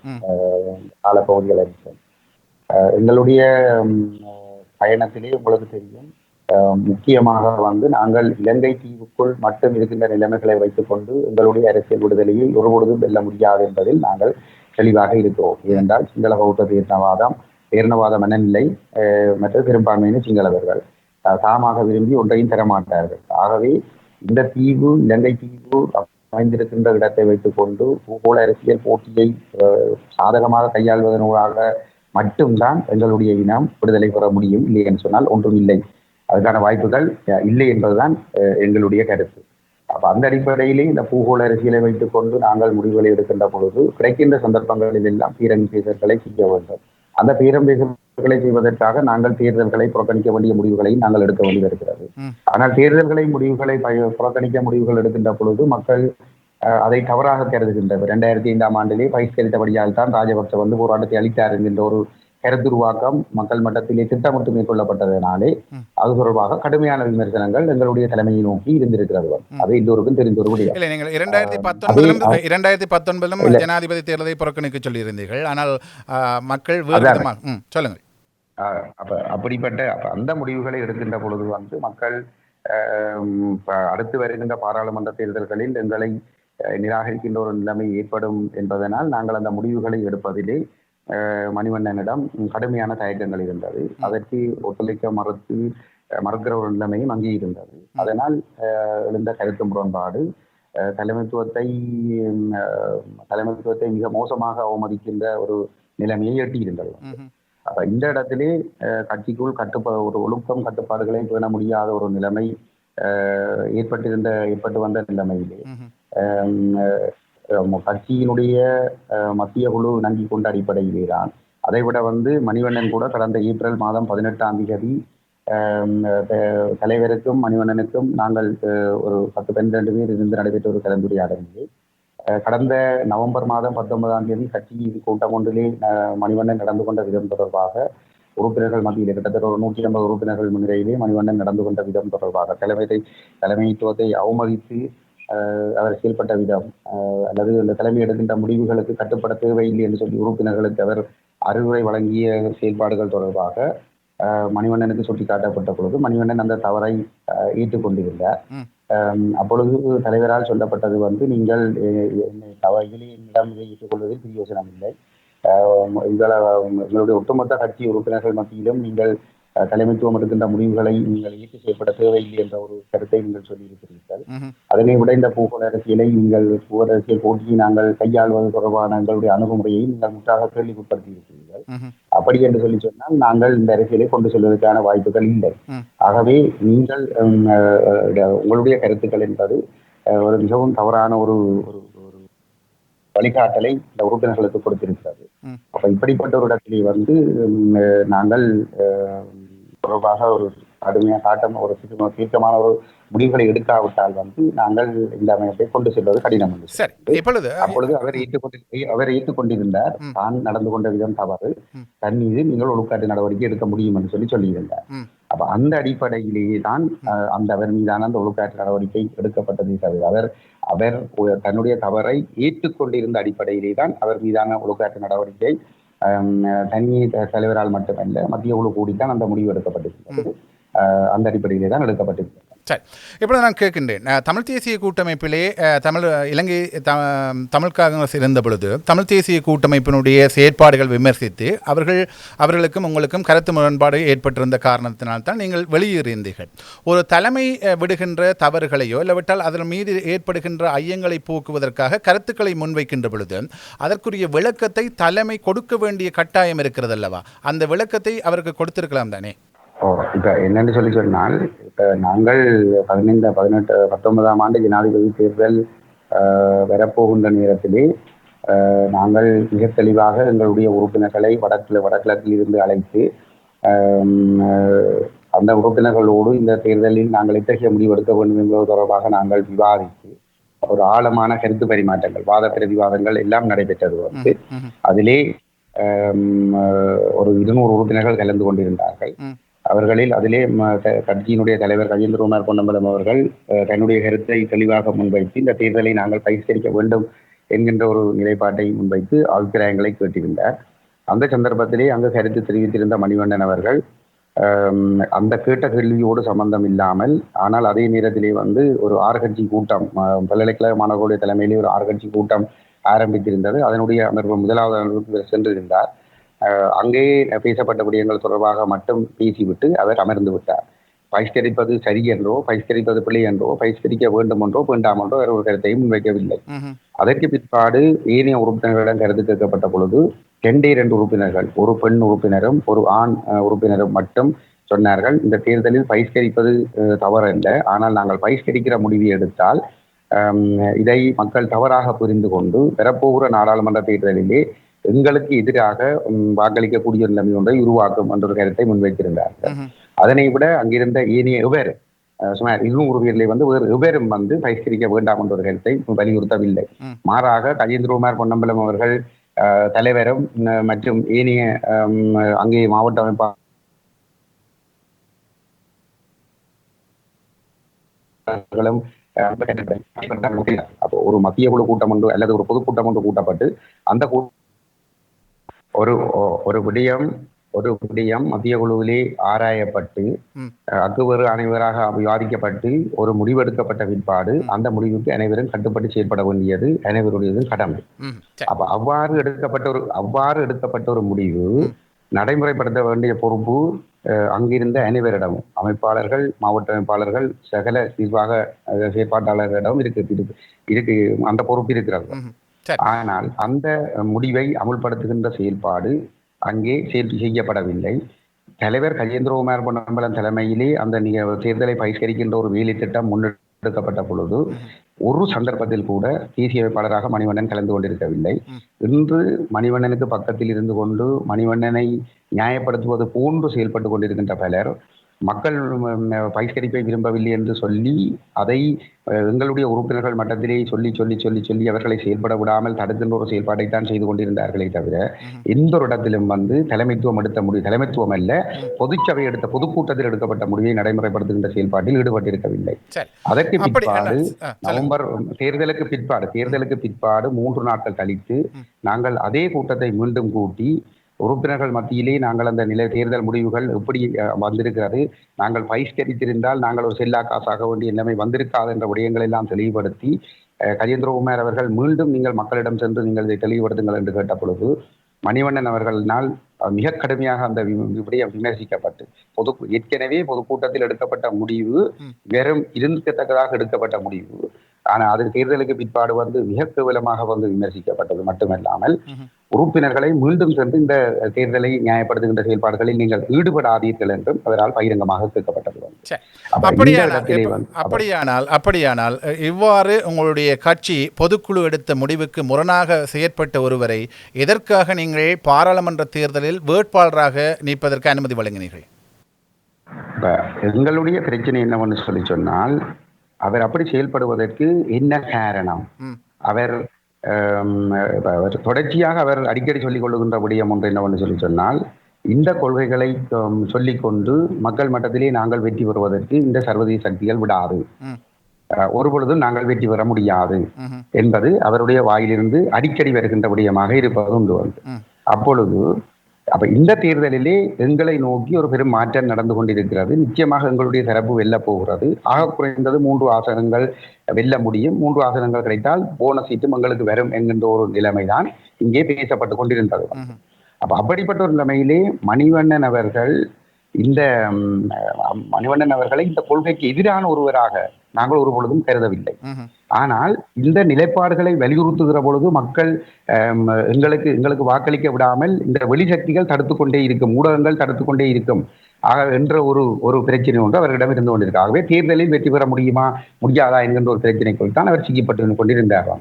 காலப்பகுதிகளை எங்களுடைய பயணத்திலே உங்களுக்கு தெரியும், முக்கியமாக நாங்கள் இலங்கை தீவுக்குள் மட்டும் இருக்கின்ற நிலைமைகளை வைத்துக் கொண்டு எங்களுடைய அரசியல் விடுதலையை ஒருபொழுதும் வெல்ல முடியாது என்பதில் நாங்கள் தெளிவாக இருக்கிறோம். ஏனென்றால் சிங்கள பௌத்த பேரணவாத மனநிலை மற்ற பெரும்பான்மையின சிங்களவர்கள் தாமாக விரும்பி ஒன்றையும் தரமாட்டார்கள். ஆகவே இந்த தீவு, இலங்கை தீவு அமைந்திருக்கின்ற இடத்தை வைத்துக் கொண்டு பூகோள அரசியல் போட்டியை சாதகமாக கையாள்வதனூடாக மட்டும்தான் எங்களுடைய இனம் விடுதலை பெற முடியும். இல்லை என்று சொன்னால் ஒன்றும் இல்லை, அதுக்கான வாய்ப்புகள் இல்லை என்பதுதான் எங்களுடைய கருத்து. அப்ப அந்த அடிப்படையிலே இந்த பூகோள அரசியலை வைத்துக் கொண்டு நாங்கள் முடிவுகளை எடுக்கின்ற பொழுது கிடைக்கின்ற சந்தர்ப்பங்களில் எல்லாம் பீரங்கி பேசல்களை செய்ய வேண்டும். அந்த பீரம் பேசல்களை செய்வதற்காக நாங்கள் தேர்தல்களை புறக்கணிக்க வேண்டிய முடிவுகளையும் நாங்கள் எடுக்க வேண்டியது இருக்கிறது. ஆனால் முடிவுகளை புறக்கணிக்க முடிவுகள் எடுக்கின்ற பொழுது மக்கள் அதை தவறாக கருதுகின்றனர். 2005ஆம் ஆண்டிலே பகிஷ்கரித்தபடியால் தான் ராஜபக்ச போராட்டத்தை அளித்தார் என்கின்ற ஒரு கருத்துருவாக்கம் மக்கள் மட்டத்திலே திட்டமிட்டு மேற்கொள்ளப்பட்டதனாலே அது தொடர்பாக கடுமையான விமர்சனங்கள் எங்களுடைய தலைமையை நோக்கி இருந்திருக்கிறது. அது எல்லோருக்கும் தெரிந்த ஒரு விடயம். இல்லை, நீங்கள் 2019 ஜனாதிபதி தேர்தலை புறக்கணிக்க சொல்லியிருந்தீர்கள். ஆனால் மக்கள் சொல்லுங்கள். அப்படிப்பட்ட அந்த முடிவுகளை எடுக்கின்ற பொழுது மக்கள் அடுத்து வருகின்ற பாராளுமன்ற தேர்தல்களில் எங்களை நிராகரிக்கின்ற ஒரு நிலைமை ஏற்படும் என்பதனால் நாங்கள் அந்த முடிவுகளை எடுப்பதிலே மணிவண்ணனிடம் கடுமையான தயக்கங்கள் இருந்தது. அதற்கு ஒத்துழைக்க மறுக்கிற ஒரு நிலைமையும் அங்கே இருந்தது. அதனால் எழுந்த கருத்து முரண்பாடு தலைமைத்துவத்தை மிக மோசமாக அவமதிக்கின்ற ஒரு நிலைமையை எட்டியிருந்தது. அப்ப இந்த இடத்திலே கட்சிக்குள் ஒரு ஒழுக்கம் கட்டுப்பாடுகளை பேண முடியாத ஒரு நிலைமை ஏற்பட்டு வந்த நிலைமையிலே கட்சியினுடைய மத்திய குழு இணங்கி கொண்ட அடிப்படையிலே தான் அதைவிட மணிவண்ணன் கூட கடந்த ஏப்ரல் மாதம் 18ஆம் தேதி தலைவருக்கும் மணிவண்ணனுக்கும் நாங்கள் ஒரு 10-12 பேர் இருந்து நடைபெற்ற ஒரு கலந்துரையாடலிலே கடந்த நவம்பர் மாதம் 19ஆம் தேதி கட்சி கூட்டம் ஒன்றிலே மணிவண்ணன் நடந்து கொண்ட விதம் தொடர்பாக உறுப்பினர்கள் மத்தியில் கிட்டத்தட்ட ஒரு 150 உறுப்பினர்கள் முன்னிலையிலே மணிவண்ணன் நடந்து கொண்ட விதம் தொடர்பாக தலைமைத்துவத்தை அவமதித்து அவர் செயல்பட்ட விதம் அல்லது அந்த தலைமை எடுக்கின்ற முடிவுகளுக்கு கட்டுப்பட தேவையில்லை என்று சொல்லி உறுப்பினர்களுக்கு அவர் அறிவுரை வழங்கிய செயல்பாடுகள் தொடர்பாக மணிவண்ணனுக்கு சுட்டிக்காட்டப்பட்ட பொழுது மணிவண்ணன் அந்த தவறை ஏற்றுக்கொண்டிருந்தார். அப்பொழுது தலைவரால் சொல்லப்பட்டது நீங்கள் என்னிடம் இதை ஏற்றுக்கொள்வதில் பிரயோசனம் இல்லை, எங்களுடைய ஒட்டுமொத்த கட்சி உறுப்பினர்கள் மத்தியிலும் நீங்கள் தலைமைத்துவம் எடுக்கின்ற முடிவுகளை நீங்கள் இயற்கை செய்யப்பட தேவையில்லை என்ற ஒரு கருத்தை நீங்கள் சொல்லியிருக்கிறீர்கள். அதனை விட இந்த பூகோள அரசியலை நீங்கள் பூகோள அரசியல் போட்டியை நாங்கள் கையாள்வது தொடர்பான எங்களுடைய அணுகுமுறையை நீங்கள் முற்றாக கேள்விக்குட்படுத்தி இருக்கிறீர்கள். அப்படி என்று சொல்லி சொன்னால் நாங்கள் இந்த அரசியலை கொண்டு செல்வதற்கான வாய்ப்புகள் இல்லை. ஆகவே நீங்கள் உங்களுடைய கருத்துக்கள் என்பது ஒரு மிகவும் தவறான ஒரு வழிகாட்டலை இந்த உறுப்பினர்களுக்கு கொடுத்திருக்கிறது. அப்ப இப்படிப்பட்ட ஒரு இடத்திலே நாங்கள் தொடர்பாக ஒரு கடுமையாக காட்டம் ஒரு தீர்க்கமான ஒரு முடிவுகளை எடுக்காவிட்டால் நாங்கள் இந்த அமைப்பை கொண்டு செல்வது கடினம். அப்பொழுது அவர் ஏற்றுக்கொண்டிருந்தார் தான் நடந்து கொண்ட விதம் தவறு, தன் மீது நீங்கள் ஒழுக்காட்டு நடவடிக்கை எடுக்க முடியும் என்று சொல்லியிருந்தார். அப்ப அந்த அடிப்படையிலேயே தான் அவர் மீதான அந்த ஒழுக்காட்டு நடவடிக்கை எடுக்கப்பட்டதை தவிர அவர் தன்னுடைய தவறை ஏற்றுக்கொண்டிருந்த அடிப்படையிலே தான் அவர் மீதான ஒழுக்காட்டு நடவடிக்கை தனி தலைவரால் மட்டுமல்ல மத்திய குழு கூடித்தான் அந்த முடிவு எடுக்கப்பட்டிருக்கிறது. அந்த அடிப்படையிலே தான் எடுக்கப்பட்டிருக்கிறது. சரி, இப்பொழுது நான் கேட்கின்றேன், தமிழ் தேசிய கூட்டமைப்பிலே இலங்கை தமிழ் காங்கிரஸ் இருந்த பொழுது தமிழ் தேசிய கூட்டமைப்பினுடைய செயற்பாடுகள் விமர்சித்து அவர்களுக்கும் உங்களுக்கும் கருத்து முரண்பாடு ஏற்பட்டிருந்த காரணத்தினால்தான் நீங்கள் வெளியேறியிருந்தீர்கள். ஒரு தலைமை விடுகின்ற தவறுகளையோ இல்லவிட்டால் அதன் மீது ஏற்படுகின்ற ஐயங்களை போக்குவதற்காக கருத்துக்களை முன்வைக்கின்ற பொழுது அதற்குரிய விளக்கத்தை தலைமை கொடுக்க வேண்டிய கட்டாயம் இருக்கிறது அல்லவா? அந்த விளக்கத்தை அவருக்கு கொடுத்திருக்கலாம் தானே? இப்ப என்னன்னு சொல்லி சொன்னால், இப்ப நாங்கள் 19ஆம் ஆண்டு ஜனாதிபதி தேர்தல் வரப்போகின்ற நேரத்திலே நாங்கள் மிக தெளிவாக எங்களுடைய உறுப்பினர்களை வடகிழக்கில் இருந்து அழைத்து அந்த உறுப்பினர்களோடு இந்த தேர்தலில் நாங்கள் எத்தகைய முடிவெடுக்க வேண்டும் என்பது தொடர்பாக நாங்கள் விவாதித்து ஒரு ஆழமான கருத்து பரிமாற்றங்கள், வாத பிரதிவாதங்கள் எல்லாம் நடைபெற்றது. அதிலே ஒரு 200 உறுப்பினர்கள் கலந்து கொண்டிருந்தார்கள். அதிலே கட்சியினுடைய தலைவர் கஜேந்திரகுமார் பொன்னம்பலம் அவர்கள் தன்னுடைய கருத்தை தெளிவாக முன்வைத்து இந்த தேர்தலை நாங்கள் பகிஷ்கரிக்க வேண்டும் என்கின்ற ஒரு நிலைப்பாட்டை முன்வைத்து அபிப்பிராயங்களை கேட்டிருந்தார். அந்த சந்தர்ப்பத்திலே அங்கு கருத்து தெரிவித்திருந்த மணிவண்ணன் அவர்கள் அந்த கேட்ட கேள்வியோடு சம்பந்தம் இல்லாமல், ஆனால் அதே நேரத்திலே ஒரு 6 கட்சி கூட்டம், பல்கலைக்கழக மாணவர்களுடைய தலைமையிலே ஒரு 6 கட்சி கூட்டம் ஆரம்பித்திருந்தது. அதனுடைய அமர்வு முதலாவது அமர்வுக்கு சென்றிருந்தார். அங்கே பேசப்பட்ட விடயங்கள் தொடர்பாக மட்டும் பேசிவிட்டு அவர் அமர்ந்து விட்டார். பகிஷ்கரிப்பது சரி என்றோ, பகிஷ்கரிப்பது பிள்ளை என்றோ, பகிஷ்கரிக்க வேண்டும் என்றோ வேண்டாம் என்றோ வேறு ஒரு கருத்தையும் முன்வைக்கவில்லை. அதற்கு பிற்பாடு ஏனைய உறுப்பினர்களிடம் கருத்து கேட்கப்பட்ட பொழுது 2 உறுப்பினர்கள், ஒரு பெண் உறுப்பினரும் ஒரு ஆண் உறுப்பினரும் மட்டும் சொன்னார்கள், இந்த தேர்தலில் பகிஷ்கரிப்பது தவறல்ல, ஆனால் நாங்கள் பகிஷ்கரிக்கிற முடிவை எடுத்தால் இதை மக்கள் தவறாக புரிந்து கொண்டு பெறப்போகிற நாடாளுமன்ற தேர்தலிலே எங்களுக்கு எதிராக வாக்களிக்கக்கூடிய நிலைமை ஒன்றை உருவாக்கும் என்ற ஒரு கருத்தை முன்வைத்திருந்தார்கள். அதனை விட அங்கிருந்த ஏனைய சுமார் 200 பேர்களை வேறு எவரும் பகிஷ்கரிக்க வேண்டாம் என்ற ஒரு கருத்தை வலியுறுத்தவில்லை. மாறாக கஜேந்திரகுமார் பொன்னம்பலம் அவர்கள் தலைவரும் மற்றும் ஏனைய அங்கே மாவட்ட அமைப்பாளர்களும் அப்போ ஒரு மத்திய குழு கூட்டம் ஒன்று அல்லது ஒரு பொதுக்கூட்டம் ஒன்று கூட்டப்பட்டு அந்த ஒரு விடயம் மத்திய குழுவிலே ஆராயப்பட்டு அக்குவரு அனைவராக விவாதிக்கப்பட்டு ஒரு முடிவெடுக்கப்பட்ட பிற்பாடு அந்த முடிவுக்கு அனைவரும் கட்டுப்பட்டு செயற்பட வேண்டியது அனைவருடையதும் கடமை. அப்ப அவ்வாறு எடுக்கப்பட்ட ஒரு முடிவு நடைமுறைப்படுத்த வேண்டிய பொறுப்பு அங்கிருந்த அனைவரிடமும், அமைப்பாளர்கள், மாவட்ட அமைப்பாளர்கள், சகல நிர்வாக செயற்பாட்டாளர்களிடம் இருக்கு அந்த பொறுப்பு இருக்கிறது. ஆனால் அந்த முடிவை அமுல்படுத்துகின்ற செயல்பாடு அங்கே செய்யப்படவில்லை. தலைவர் கஜேந்திரகுமார் பொன்னம்பலம் தலைமையிலே அந்த தேர்தலை பகிஷ்கரிக்கின்ற ஒரு வேலை திட்டம் முன்னெடுக்கப்பட்ட பொழுது ஒரு சந்தர்ப்பத்தில் கூட தேசிய வேட்பாளராக மணிவண்ணன் கலந்து கொண்டிருக்கவில்லை. இன்று மணிவண்ணனுக்கு பக்கத்தில் இருந்து கொண்டு மணிவண்ணனை நியாயப்படுத்துவது போன்று செயல்பட்டு கொண்டிருக்கின்ற பலர் மக்கள் பகிஷ்கரிப்பை விரும்பவில்லை என்று சொல்லி அதை எங்களுடைய உறுப்பினர்கள் மட்டத்திலே சொல்லி அவர்களை செயல்பட விடாமல் தடுக்கின்ற ஒரு செயல்பாட்டைத்தான் செய்து கொண்டிருந்தார்களே தவிர எந்த ஒரு இடத்திலும் தலைமைத்துவம் அல்ல, பொதுச்சபை எடுத்த பொதுக்கூட்டத்தில் எடுக்கப்பட்ட முடிவை நடைமுறைப்படுத்துகின்ற செயல்பாட்டில் ஈடுபட்டிருக்கவில்லை. அதற்கு பிற்பாடு நவம்பர் தேர்தலுக்கு பிற்பாடு 3 நாட்கள் கழித்து நாங்கள் அதே கூட்டத்தை மீண்டும் கூட்டி உறுப்பினர்கள் மத்தியிலே நாங்கள் அந்த தேர்தல் முடிவுகள் எப்படி வந்திருக்கிறது, நாங்கள் பகிஷ்கரித்திருந்தால் நாங்கள் ஒரு செல்லா காசாக வேண்டிய நிலைமை வந்திருக்காது என்ற விடயங்களை எல்லாம் தெளிவுபடுத்தி கஜேந்திரகுமார் அவர்கள் மீண்டும் நீங்கள் மக்களிடம் சென்று நீங்கள் இதை தெளிவுபடுத்துங்கள் என்று கேட்ட பொழுது மணிவண்ணன் அவர்களினால் மிக கடுமையாக அந்த விடயம் விமர்சிக்கப்பட்டு ஏற்கனவே பொதுக்கூட்டத்தில் எடுக்கப்பட்ட முடிவு வெறும் இருந்தத்தக்கதாக எடுக்கப்பட்ட முடிவு. ஆனா அது தேர்தலுக்கு பிற்பாடு மிக கேவலமாக விமர்சிக்கப்பட்டது மட்டுமல்லாமல் உறுப்பினர்களை மீண்டும் சென்று இந்த தேர்தலை நியாயப்படுத்துகின்ற செயல்பாடுகளில் நீங்கள் ஈடுபடாதீர்கள் என்றும் அவரால் பகிரங்கமாக கேட்கப்பட்டது. அப்படியானால் இவ்வாறு உங்களுடைய கட்சி பொதுக்குழு எடுத்த முடிவுக்கு முரணாக செயற்பட்ட ஒருவரை எதற்காக நீங்கள் பாராளுமன்ற தேர்தலில் வேட்பாளராக நீப்பதற்கு அனுமதி வழங்கினீர்கள்? எங்களுடைய பிரச்சனை என்னவென்று சொல்லி சொன்னால், அவர் அப்படி செயல்படுவதற்கு என்ன காரணம்? அவர் தொடர்ச்சியாக அவர் அடிக்கடி சொல்லிக் கொள்ளுகின்ற விடயம் ஒன்று என்னவென்று சொல்லி சொன்னால், இந்த கொள்கைகளை சொல்லிக்கொண்டு மக்கள் மட்டத்திலே நாங்கள் வெற்றி பெறுவதற்கு இந்த சர்வதேச சக்திகள் விடாது, ஒருபொழுதும் நாங்கள் வெற்றி பெற முடியாது என்பது அவருடைய வாயிலிருந்து அடிக்கடி வருகின்ற விடயமாக இருப்பது உண்டு. அப்பொழுது இந்த தேர்தலிலே எங்களை நோக்கி ஒரு பெரும் மாற்றம் நடந்து கொண்டிருக்கிறது. நிச்சயமாக எங்களுடைய சிறப்பு வெல்ல போகிறது. ஆக குறைந்தது 3 ஆசனங்கள் வெல்ல முடியும். 3 ஆசனங்கள் கிடைத்தால் போனஸ் சீட்டும் எங்களுக்கு வரும் என்கின்ற ஒரு நிலைமைதான் இங்கே பேசப்பட்டு கொண்டிருந்தது. அப்படிப்பட்ட ஒரு நிலைமையிலே மணிவண்ணன் அவர்களை இந்த கொள்கைக்கு எதிரான ஒருவராக நாங்கள் ஒரு பொழுதும் கருதவில்லை. ஆனால் இந்த நிலைப்பாடுகளை வலியுறுத்துகிற பொழுது மக்கள் எங்களுக்கு வாக்களிக்க விடாமல் இந்த வெளிசக்திகள் தடுத்து கொண்டே இருக்கும், ஊடகங்கள் தடுத்து கொண்டே இருக்கும் என்ற ஒரு பிரச்சனை ஒன்று அவர்களிடம் இருந்து கொண்டிருக்கு. ஆகவே தேர்தலில் வெற்றி பெற முடியுமா முடியாதா என்கின்ற ஒரு பிரச்சனைக்குள் தான் அவர் சிக்கப்பட்டு கொண்டிருந்தார்.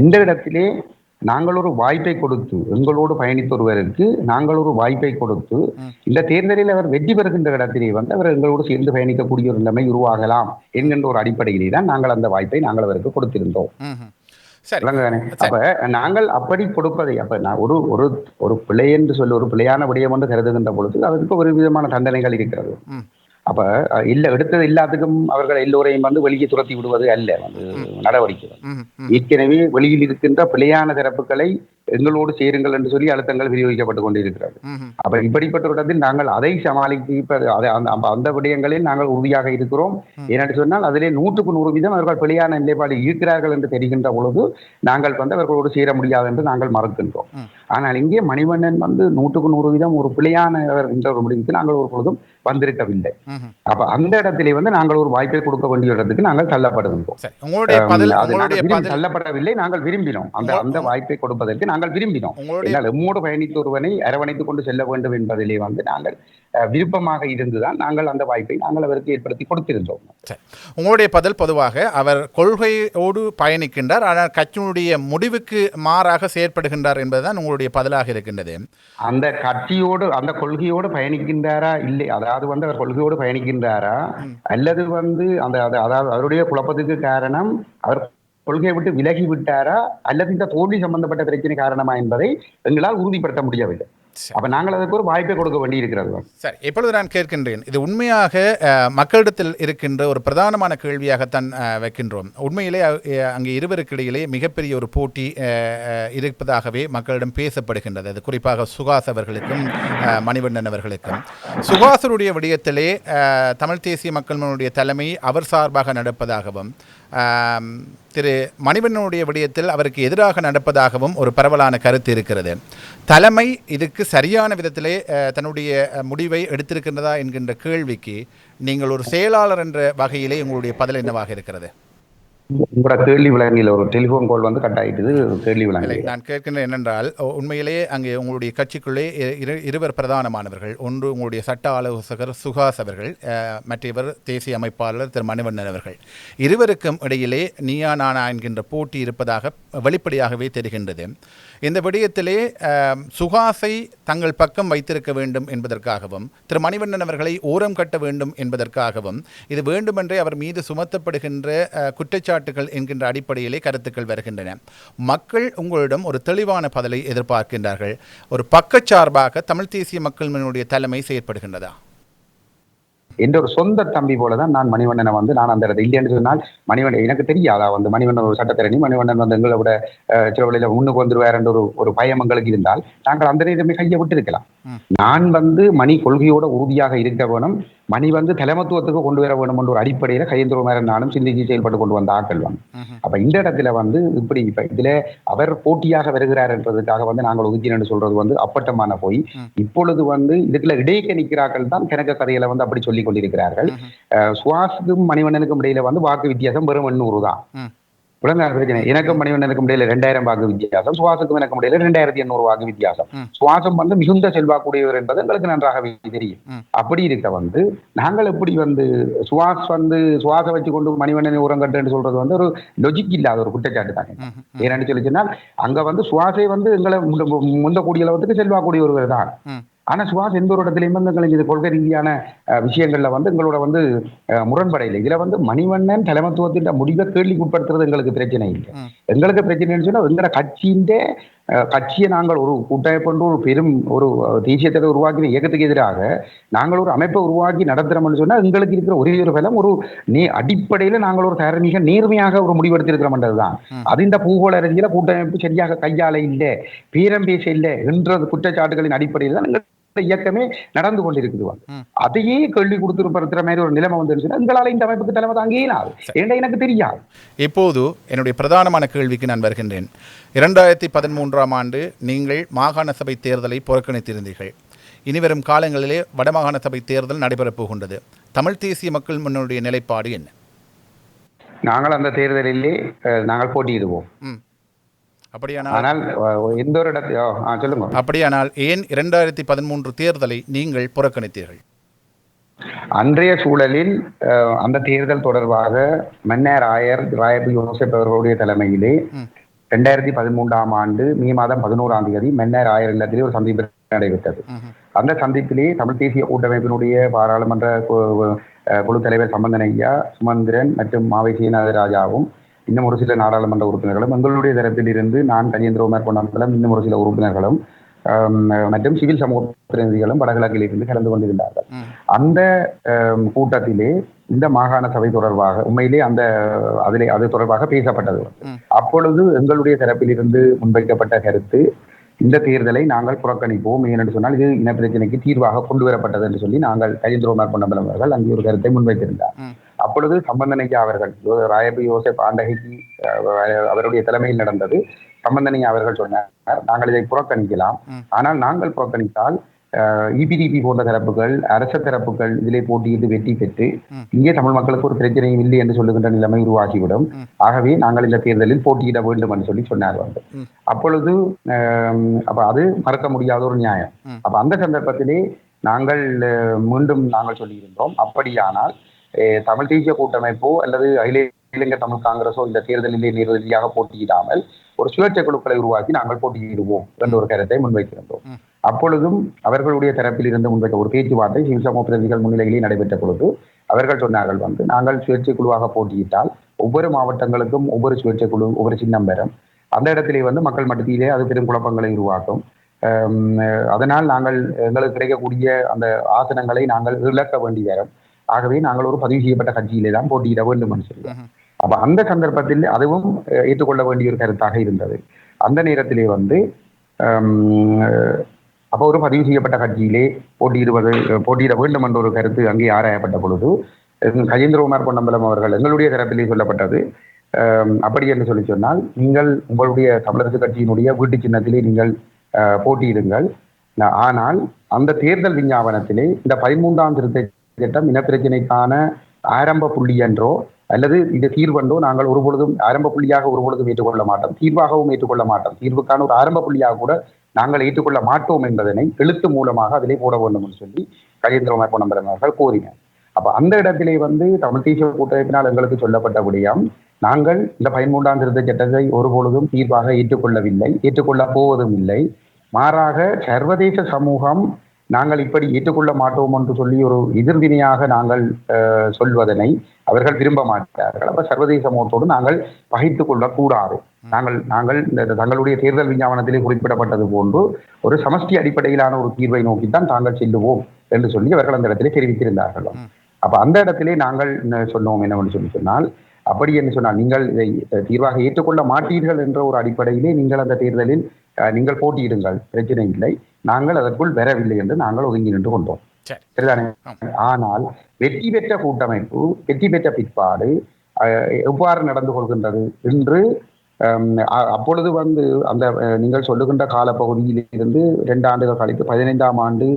இந்த இடத்திலே நாங்கள் ஒரு வாய்ப்பை கொடுத்து, எங்களோடு பயணித்த ஒருவருக்கு நாங்கள் ஒரு வாய்ப்பை கொடுத்து இந்த தேர்தலில் அவர் வெற்றி பெறுகின்ற இடத்திலே அவர் எங்களோடு சேர்ந்து பயணிக்கக்கூடிய ஒரு நிலைமை உருவாகலாம் என்கின்ற ஒரு அடிப்படையிலே தான் நாங்கள் அந்த வாய்ப்பை நாங்கள் அவருக்கு கொடுத்திருந்தோம். அப்ப நாங்கள் அப்படி கொடுப்பதை ஒரு பிழை என்று சொல்லி ஒரு பிழையான விடயம் என்று கருதுகின்ற பொழுது அதற்கு ஒரு விதமான தண்டனைகள் இருக்கிறது. அப்ப எடுத்தது எல்லாத்துக்கும் அவர்கள் எல்லோரையும் வெளியே துரத்தி விடுவது அல்ல நடவடிக்கை. ஏற்கனவே வெளியில் இருக்கின்ற பிழையான தரப்புகளை எங்களோடு சேருங்கள் என்று சொல்லி அழுத்தங்கள் விநியோகிக்கப்பட்டு கொண்டிருக்கிறது. அப்ப இப்படிப்பட்ட ஒரு இடத்தில் நாங்கள் அதை சமாளிப்பது அந்த விடயங்களில் நாங்கள் உறுதியாக இருக்கிறோம். ஏனென்று சொன்னால் அதிலே 100% அவர்கள் பிழையான நிலைப்பாடு இருக்கிறார்கள் என்று தெரிகின்ற பொழுது நாங்கள் அவர்களோடு சேர முடியாது என்று நாங்கள் மறுக்கின்றோம். ஆனால் இங்கே மணிவண்ணன் 100% ஒரு பிழையானவர் என்ற ஒரு முடிவுக்கு நாங்கள் ஒரு பொழுதும் வந்திருக்கவில்லை. அப்ப அந்த இடத்திலே நாங்கள் ஒரு வாய்ப்பை கொடுக்க வேண்டிய இடத்துக்கு நாங்கள் தள்ளப்படுகின்றோம். தள்ளப்படவில்லை, நாங்கள் விரும்பினோம். அந்த வாய்ப்பை கொடுப்பதற்கு நாங்கள் விரும்பினோம். எம்மோடு பயணித்த ஒருவனை அரவணைத்துக் கொண்டு செல்ல வேண்டும் என்பதிலே நாங்கள் விருப்பமாக இருந்துதான் நாங்கள் அந்த வாய்ப்பை நாங்கள் அவருக்கு ஏற்படுத்தி கொடுத்திருந்தோம். உங்களுடைய பதில் பொதுவாக அவர் கொள்கையோடு பயணிக்கின்றார், ஆனால் கட்சியினுடைய முடிவுக்கு மாறாக செயற்படுகின்றார் என்பதுதான் உங்களுடைய பதிலாக இருக்கின்றது. அந்த கட்சியோடு அந்த கொள்கையோடு பயணிக்கின்றாரா இல்லை, அதாவது அவர் கொள்கையோடு பயணிக்கின்றாரா அல்லது அதாவது அவருடைய குழப்பத்துக்கு காரணம் அவர் கொள்கையை விட்டு விலகி விட்டாரா அல்லது இந்த தோல்வி சம்பந்தப்பட்ட பிரச்சனை காரணமா என்பதை எங்களால் உறுதிப்படுத்த முடியவில்லை. அப்ப நாங்கள் அதற்கு ஒரு வாய்ப்பை கொடுக்க வேண்டி இருக்கிறது. சரி, இப்பொழுது நான் கேட்கின்றேன், இது உண்மையாக மக்களிடத்தில் இருக்கின்ற ஒரு பிரதானமான கேள்வியாகத்தான் வைக்கின்றோம். உண்மையிலே அங்கே இருவருக்கு இடையிலே மிகப்பெரிய ஒரு போட்டி இருப்பதாகவே மக்களிடம் பேசப்படுகின்றது. அது குறிப்பாக சுகாஸ் அவர்களுக்கும் மணிவண்ணன் அவர்களுக்கும். சுகாசருடைய விடயத்திலே தமிழ் தேசிய மக்கள் முன்னணியுடைய தலைமை அவர் சார்பாக நடப்பதாகவும், திரு மணிவண்ணனுடைய விடயத்தில் அவருக்கு எதிராக நடப்பதாகவும் ஒரு பரவலான கருத்து இருக்கிறது. தலைமை இதுக்கு சரியான விதத்திலே தன்னுடைய முடிவை எடுத்திருக்கின்றதா என்கின்ற கேள்விக்கு நீங்கள் ஒரு செயலாளர் என்ற வகையிலே உங்களுடைய பதில் என்னவாக இருக்கிறது? உங்களோட கேள்வி விளங்கியில் ஒரு டெலிஃபோன் கால் கட் ஆயிட்டது. கேள்வி விளங்கலை. நான் கேட்கின்றேன் என்னென்றால், உண்மையிலேயே அங்கே உங்களுடைய கட்சிக்குள்ளே இருவர் பிரதானமானவர்கள். ஒன்று உங்களுடைய சட்ட ஆலோசகர் சுகாஸ் அவர்கள், மற்றவர் தேசிய அமைப்பாளர் திரு மணிவண்ணன் அவர்கள். இருவருக்கும் இடையிலே நீயா நானா என்கின்ற போட்டி இருப்பதாக வெளிப்படையாகவே தெரிகின்றது. இந்த விடயத்திலே சுகாஸை தங்கள் பக்கம் வைத்திருக்க வேண்டும் என்பதற்காகவும், திரு மணிவண்ணன் அவர்களை ஓரம் கட்ட வேண்டும் என்பதற்காகவும், இது வேண்டுமென்றே அவர் மீது சுமத்தப்படுகின்ற குற்றச்சாட்டுகள் என்கின்ற அடிப்படையிலே கருத்துக்கள் வருகின்றன. மக்கள் உங்களிடம் ஒரு தெளிவான பதிலை எதிர்பார்க்கின்றார்கள். ஒரு பக்கச்சார்பாக தமிழ் தேசிய மக்கள் முன்னணியுடைய தலைமை செயற்படுகின்றதா? என்ற ஒரு சொந்த தம்பி போலதான் நான் மணிவண்ணனை நான் அந்த இடத்துல இல்லைன்னு சொன்னால் மணிவண்ணன் எனக்கு தெரியாதா மணிவண்ணன் ஒரு சட்டத்திரணி, மணிவண்ணன் எங்களை விட சில வழியில முன்னுக்கு வந்துருவார் என்ற ஒரு பயம் எங்களுக்கு இருந்தால் நாங்கள் அந்த நேரமே கையை விட்டு இருக்கலாம். நான் மணி கொள்கையோட உறுதியாக இருக்க வேணும், மணி தலைமத்துவத்துக்கு கொண்டு வர வேணும் என்ற ஒரு அடிப்படையில கஜேந்திரகுமாரன் நானும் சிந்திச்சு செயல்பட்டு கொண்டு வந்த ஆக்கள் அப்ப இந்த இடத்துல இப்படி இப்ப இதுல அவர் போட்டியாக வருகிறார் என்றதுக்காக நாங்கள் ஒதுக்கினு சொல்றது அப்பட்டமான போய். இப்பொழுது இதுக்குள்ள இடையே நிற்கிறார்கள் தான் கணக்க கதையில அப்படி சொல்லிக் கொண்டிருக்கிறார்கள். சுவாசுக்கும் மணிவண்ணனுக்கும் இடையில வாக்கு வித்தியாசம் வெறும் 800 தான். பிரச்சனை எனக்கும் மணிவண்ணனுக்கும் இடையில 2000 வாக்கு வித்தியாசம், சுவாசுக்கும் எனக்கும் இடையில 2800 வாக்கு வித்தியாசம். சுவாசம் மிகுந்த செல்வாக்குடையவர் என்பது எங்களுக்கு நன்றாகவே தெரியும். அப்படி இருக்க நாங்கள் எப்படி சுவாஸ் சுவாச வச்சு கொண்டு மணிவண்ணனை உரங்கட்டுன்னு சொல்றது ஒரு லொஜிக் இல்லாத ஒரு குற்றச்சாட்டு தாங்க. ஏன்னு சொல்லி சொன்னால் அங்க சுவாசை எங்களை முந்தக்கூடிய செல்வாக்கூடிய ஒருவர் தான். ஆனா சுவாஸ் எந்த ஒரு இடத்துலயும் இது கொள்கை ரீதியான விஷயங்கள்ல எங்களோட முரண்படையில். இதுல மணிவண்ணன் தலைமத்துவத்தின் முடிவை கேள்விக்குட்படுத்துறது எங்களுக்கு பிரச்சனை இல்லை. எங்களுக்கு பிரச்சனைன்னு சொன்னா எங்களோட கட்சியை நாங்கள் ஒரு கூட்டமைப்பு ஒரு பெரும் ஒரு தேசியத்தை உருவாக்கின இயக்கத்துக்கு எதிராக நாங்கள் ஒரு அமைப்பை உருவாக்கி நடத்துறோம்னு சொன்னா எங்களுக்கு இருக்கிற ஒரே ஒரு பலம் ஒரு அடிப்படையில நாங்கள் ஒரு தார்மீக நேர்மையாக ஒரு முடிவெடுத்திருக்கிறோம்ன்றதுதான். அது இந்த பூகோள அரசியல கூட்டமைப்பு சரியாக கையாள இல்லை, பேரம் பேச இல்லை என்ற குற்றச்சாட்டுகளின் அடிப்படையில் தான் இயக்கமே நடந்து கொண்டிருக்குது. அதையே கேள்வி கொடுத்துருப்படுத்துற மாதிரி ஒரு நிலைமை வந்துருச்சுன்னா எங்களால இந்த அமைப்புக்கு தலைமை தாங்கியே ஏன்னா எனக்கு தெரியாது. இப்போது என்னுடைய பிரதானமான கேள்விக்கு நான் வருகின்றேன். 2013ஆம் ஆண்டு நீங்கள் மாகாண சபை தேர்தலை புறக்கணித்திருந்தீர்கள். இனிவரும் காலங்களிலே வடமாகாண சபை தேர்தல் நடைபெறப் போகின்றது. தமிழ் தேசிய மக்கள் முன்னணியுடைய நிலைப்பாடு என்ன? நாங்கள் அந்த தேர்தலிலே நாங்கள் போட்டியிடுவோம். அப்படியானால் ஏன் 2013 தேர்தலை நீங்கள் புறக்கணித்தீர்கள்? அன்றைய சூழலில் அந்த தேர்தல் தொடர்பாக மன்னர் ராயபு யோசப் அவர்களுடைய தலைமையிலே 2013ஆம் ஆண்டு மே மாதம் 11ஆம் தேதி மன்னர் ஆயர் இல்லத்திலே ஒரு சந்திப்பு நடைபெற்றது. அந்த சந்திப்பிலே தமிழ் தேசிய கூட்டமைப்பினுடைய பாராளுமன்ற குழு தலைவர் சம்பந்தன் ஐயா, சுமந்திரன் மற்றும் மாவை சீனாதராஜாவும் இன்னும் ஒரு சில நாடாளுமன்ற உறுப்பினர்களும், எங்களுடைய தரப்பில் இருந்து நான் கஜேந்திரகுமார் பொன்னம்பலம், இன்னும் ஒரு சில உறுப்பினர்களும் மற்றும் சிவில் சமூக பிரதிநிதிகளும் வடகிழக்கில் இருந்து கலந்து கொண்டிருந்தார்கள். அந்த கூட்டத்திலே இந்த மாகாண சபை தொடர்பாக உண்மையிலே அது தொடர்பாக பேசப்பட்டது. அப்பொழுது எங்களுடைய தரப்பில் இருந்து முன்வைக்கப்பட்ட கருத்து, இந்த தேர்தலை நாங்கள் புறக்கணிப்போம், ஏனென்று சொன்னால் இது இனப்பிரச்சனைக்கு தீர்வாக கொண்டு வரப்பட்டது என்று சொல்லி நாங்கள் கஜேந்திரகுமார் பொன்னம்பலம் அவர்கள் அங்கே ஒரு கருத்தை முன்வைத்திருந்தார். அப்பொழுது சம்பந்தனையா அவர்கள் ராயபு யோசப் ஆண்டகைக்கு அவருடைய தலைமையில் நடந்தது. சம்பந்தனையா அவர்கள் சொன்னார், நாங்கள் இதை புறக்கணிக்கலாம், ஆனால் நாங்கள் புறக்கணித்தால் இபிடிபி போன்ற தரப்புகள், அரச தரப்புகள் இதிலே போட்டியிட்டு வெற்றி பெற்று இங்கே தமிழ் மக்களுக்கு ஒரு பிரச்சனையும் இல்லை என்று சொல்லுகின்ற நிலைமை உருவாகிவிடும். ஆகவே நாங்கள் இந்த தேர்தலில் போட்டியிட வேண்டும் என்று சொல்லி சொன்னார். அப்பொழுது அப்ப அது மறக்க முடியாத ஒரு நியாயம். அப்ப அந்த சந்தர்ப்பத்திலே நாங்கள் மீண்டும் நாங்கள் சொல்லியிருந்தோம், அப்படியானால் தமிழ் தேசிய கூட்டமைப்போ அல்லது அகில இலங்கை தமிழ் காங்கிரஸோ இந்த தேர்தலிலே நேரடியாக போட்டியிடாமல் ஒரு சுயேட்சை குழுக்களை உருவாக்கி நாங்கள் போட்டியிடுவோம் என்ற ஒரு கருத்தை முன்வைத்திருந்தோம். அப்பொழுதும் அவர்களுடைய தரப்பில் இருந்து முன்வைத்த ஒரு பேச்சுவார்த்தை சிவில் சமூக பிரதிநிதிகள் முன்னிலையிலே நடைபெற்ற பொழுது அவர்கள் சொன்னார்கள், நாங்கள் சுயேட்சை குழுவாக போட்டியிட்டால் ஒவ்வொரு மாவட்டங்களுக்கும் ஒவ்வொரு சுயேட்சை குழு ஒவ்வொரு சின்னம் பெறும். அந்த இடத்திலே மக்கள் மட்டத்திலே அது பெரும் குழப்பங்களை உருவாக்கும். அதனால் நாங்கள் எங்களுக்கு கிடைக்கக்கூடிய அந்த ஆசனங்களை நாங்கள் இழக்க வேண்டி வரும். ஆகவே நாங்கள் ஒரு பதிவு செய்யப்பட்ட கட்சியிலே தான் போட்டியிட வேண்டும் என்று சொல்லுவோம். அப்ப அந்த சந்தர்ப்பத்தில் அதுவும் ஏற்றுக்கொள்ள வேண்டிய ஒரு கருத்தாக இருந்தது. அந்த நேரத்திலே அப்போ ஒரு பதிவு செய்யப்பட்ட கட்சியிலே போட்டியிட வேண்டும் என்ற ஒரு கருத்து அங்கே ஆராயப்பட்ட பொழுது கஜேந்திரகுமார் பொன்னம்பலம் அவர்கள் எங்களுடைய தரப்பிலே சொல்லப்பட்டது, அப்படி என்று சொல்லி சொன்னால் நீங்கள் உங்களுடைய தமிழரசு கட்சியினுடைய வீட்டு சின்னத்திலே நீங்கள் போட்டியிடுங்கள், ஆனால் அந்த தேர்தல் விஞ்ஞாபனத்திலே இந்த 13ஆம் திருத்த சட்டம் இனப்பிரச்சனைக்கான ஆரம்ப புள்ளி என்றோ அல்லது இந்த தீர்வென்றோ நாங்கள் ஒருபொழுதும் ஆரம்ப புள்ளியாக ஒருபொழுதும் ஏற்றுக்கொள்ள மாட்டோம், தீர்வாகவும் ஏற்றுக்கொள்ள மாட்டோம், தீர்வுக்கான ஒரு ஆரம்ப புள்ளியாக கூட நாங்கள் ஏற்றுக்கொள்ள மாட்டோம் என்பதனை எழுத்து மூலமாக அதிலே போட வேண்டும் என்று சொல்லி கஜேந்திரகுமார் பொன்னம்பலம் அவர்கள் கோரினார். அப்ப அந்த இடத்திலே தமிழ் தேசிய கூட்டமைப்பினால் எங்களுக்கு சொல்லப்பட்ட விடயம், நாங்கள் இந்த 13ஆம் திருத்த சட்டத்தை ஒருபொழுதும் தீர்வாக ஏற்றுக்கொள்ளவில்லை, ஏற்றுக்கொள்ளப் போவதும் இல்லை. மாறாக சர்வதேச சமூகம் நாங்கள் இப்படி ஏற்றுக்கொள்ள மாட்டோம் என்று சொல்லி ஒரு எதிர்வினையாக நாங்கள் சொல்வதனை அவர்கள் விரும்ப மாட்டார்கள். அப்ப சர்வதேச சமூகத்தோடு நாங்கள் பகைத்துக் கொள்ளக்கூடாது. நாங்கள் இந்த தங்களுடைய தேர்தல் விஞ்ஞாபனத்திலே குறிப்பிடப்பட்டது போன்று ஒரு சமஷ்டி அடிப்படையிலான ஒரு தீர்வை நோக்கித்தான் தாங்கள் செல்லுவோம் என்று சொல்லி அவர்கள் அந்த இடத்திலே தெரிவித்திருந்தார்கள். அப்ப அந்த இடத்திலே நாங்கள் சொன்னோம் என்னவென்று சொல்லி சொன்னால், அப்படி என்று சொன்னால் நீங்கள் இதை தீர்வாக ஏற்றுக்கொள்ள மாட்டீர்கள் என்ற ஒரு அடிப்படையிலே நீங்கள் அந்த தேர்தலில் நீங்கள் போட்டியிடுங்கள், பிரச்சனை இல்லை. நாங்கள் அதற்குள் வரவில்லை என்று நாங்கள் ஒதுங்கி நின்று கொண்டோம். சரிதானே? ஆனால் வெற்றி பெற்ற கூட்டமைப்பு வெற்றி பெற்ற பிற்பாடு எவ்வாறு நடந்து கொள்கின்றது என்று அப்பொழுது அந்த நீங்கள் சொல்லுகின்ற காலப்பகுதியில் இருந்து 2 ஆண்டுகள் கழித்து 15ஆம் ஆண்டு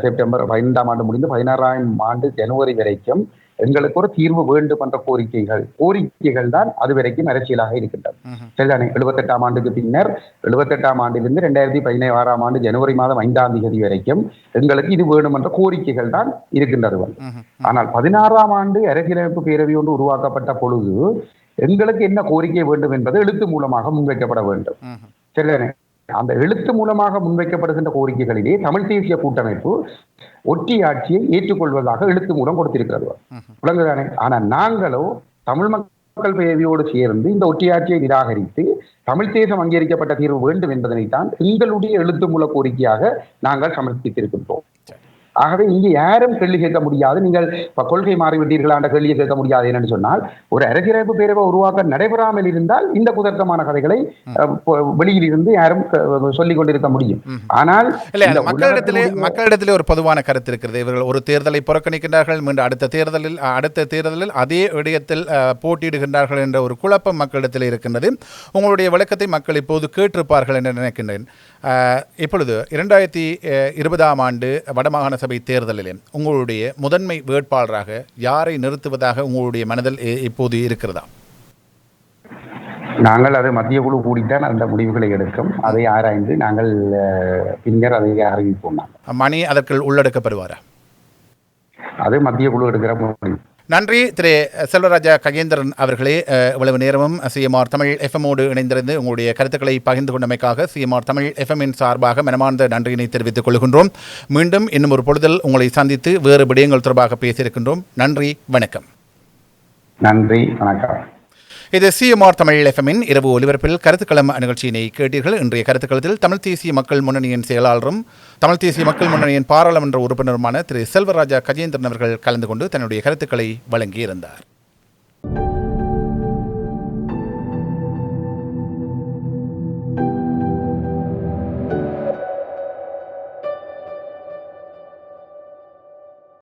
செப்டம்பர் 15ஆம் ஆண்டு முடிந்து 16ஆம் ஆண்டு ஜனவரி வரைக்கும் எங்களுக்கு ஒரு தீர்வு வேண்டும் என்ற கோரிக்கைகள் தான் அது வரைக்கும் அரசியலாக இருக்கின்றது. சரிதானே? 78ஆம் ஆண்டுக்கு பின்னர் 78ஆம் ஆண்டிலிருந்து 2016ஆம் ஆண்டு ஜனவரி மாதம் 5ஆம் தேதி வரைக்கும் எங்களுக்கு இது வேணும் என்ற கோரிக்கைகள் தான் இருக்கின்றது. ஆனால் 16ஆம் ஆண்டு அரசியலமைப்பு பேரவை ஒன்று உருவாக்கப்பட்ட பொழுது எங்களுக்கு என்ன கோரிக்கை வேண்டும் என்பது எழுத்து மூலமாக முன்வைக்கப்பட வேண்டும். சரிதானே? அந்த எழுத்து மூலமாக முன்வைக்கப்படுகின்ற கோரிக்கைகளிலே தமிழ் தேசிய கூட்டமைப்பு ஒற்றையாட்சியை ஏற்றுக்கொள்வதாக எழுத்து மூலம் கொடுத்திருக்கிறது. விளங்குதானே? ஆனால் நாங்களோ தமிழ் மக்கள் பேரவையோடு சேர்ந்து இந்த ஒற்றையாட்சியை நிராகரித்து தமிழ் தேசம் அங்கீகரிக்கப்பட்ட தீர்வு வேண்டும் என்பதனைத்தான் எங்களுடைய எழுத்து மூல கோரிக்கையாக நாங்கள் சமர்ப்பித்திருக்கின்றோம். ஆகவே இங்கே யாரும் கேள்வி கேட்க முடியாது. நீங்கள் கொள்கை மாறிவிட்டீர்களா என்ற கேள்வியை கேட்க முடியாது. என்று சொன்னால் ஒரு அரசியலமைப்பு பேரவை உருவாக்க நடைபெறாமல் இருந்தால் இந்த குதர்க்கமான கதைகளை வெளியில் இருந்து யாரும் சொல்லிக் கொண்டிருக்க முடியும். ஆனால் மக்களிடத்திலே ஒரு பொதுவான கருத்து இருக்கிறது. இவர்கள் ஒரு தேர்தலை புறக்கணிக்கின்றார்கள், மீண்டும் அடுத்த தேர்தலில் அதே விடயத்தில் போட்டியிடுகின்றார்கள் என்ற ஒரு குழப்பம் மக்களிடத்தில் இருக்கின்றது. உங்களுடைய விளக்கத்தை மக்கள் இப்போது கேட்டிருப்பார்கள் என்று நினைக்கின்றேன். இப்பொழுது 2020ஆம் ஆண்டு வடமாகாண சபை தேர்தலில் உங்களுடைய முதன்மை வேட்பாளராக யாரை நிறுத்துவதாக உங்களுடைய மனதில் இப்போது இருக்கிறதா? நாங்கள் அது மத்திய குழு கூடித்தான் அந்த முடிவுகளை எடுக்கும். அதை ஆராய்ந்து நாங்கள் பின்னர் அதை அறிவிப்போம். மணி அதற்குள் உள்ளடக்கப்படுவாரா? அது மத்திய குழு எடுக்கிற முடிவு. நன்றி திரு செல்வராஜா கஜேந்திரன் அவர்களே. இவ்வளவு நேரமும் சிஎம்ஆர் தமிழ் எஃப்எம்மோடு இணைந்திருந்து உங்களுடைய கருத்துக்களை பகிர்ந்து கொண்டமைக்காக சிஎம்ஆர் தமிழ் எஃப்எம்மின் சார்பாக மனமார்ந்த நன்றியினை தெரிவித்துக் கொள்கின்றோம். மீண்டும் இன்னும் ஒரு பொழுதில் உங்களை சந்தித்து வேறு விடயங்கள் தொடர்பாக பேசியிருக்கின்றோம். நன்றி, வணக்கம். நன்றி, வணக்கம். இது சிஎம்ஆர் தமிழ் எஃப்எம்மின் இரவு ஒலிபரப்பில் கருத்துக்களம் நிகழ்ச்சியினை கேட்டீர்கள். இன்றைய கருத்துக்களத்தில் தமிழ் தேசிய மக்கள் முன்னணியின் செயலாளரும் தமிழ் தேசிய மக்கள் முன்னணியின் பாராளுமன்ற உறுப்பினருமான திரு செல்வராஜா கஜேந்திரன் அவர்கள் கலந்து கொண்டு தன்னுடைய கருத்துக்களை வழங்கியிருந்தார்.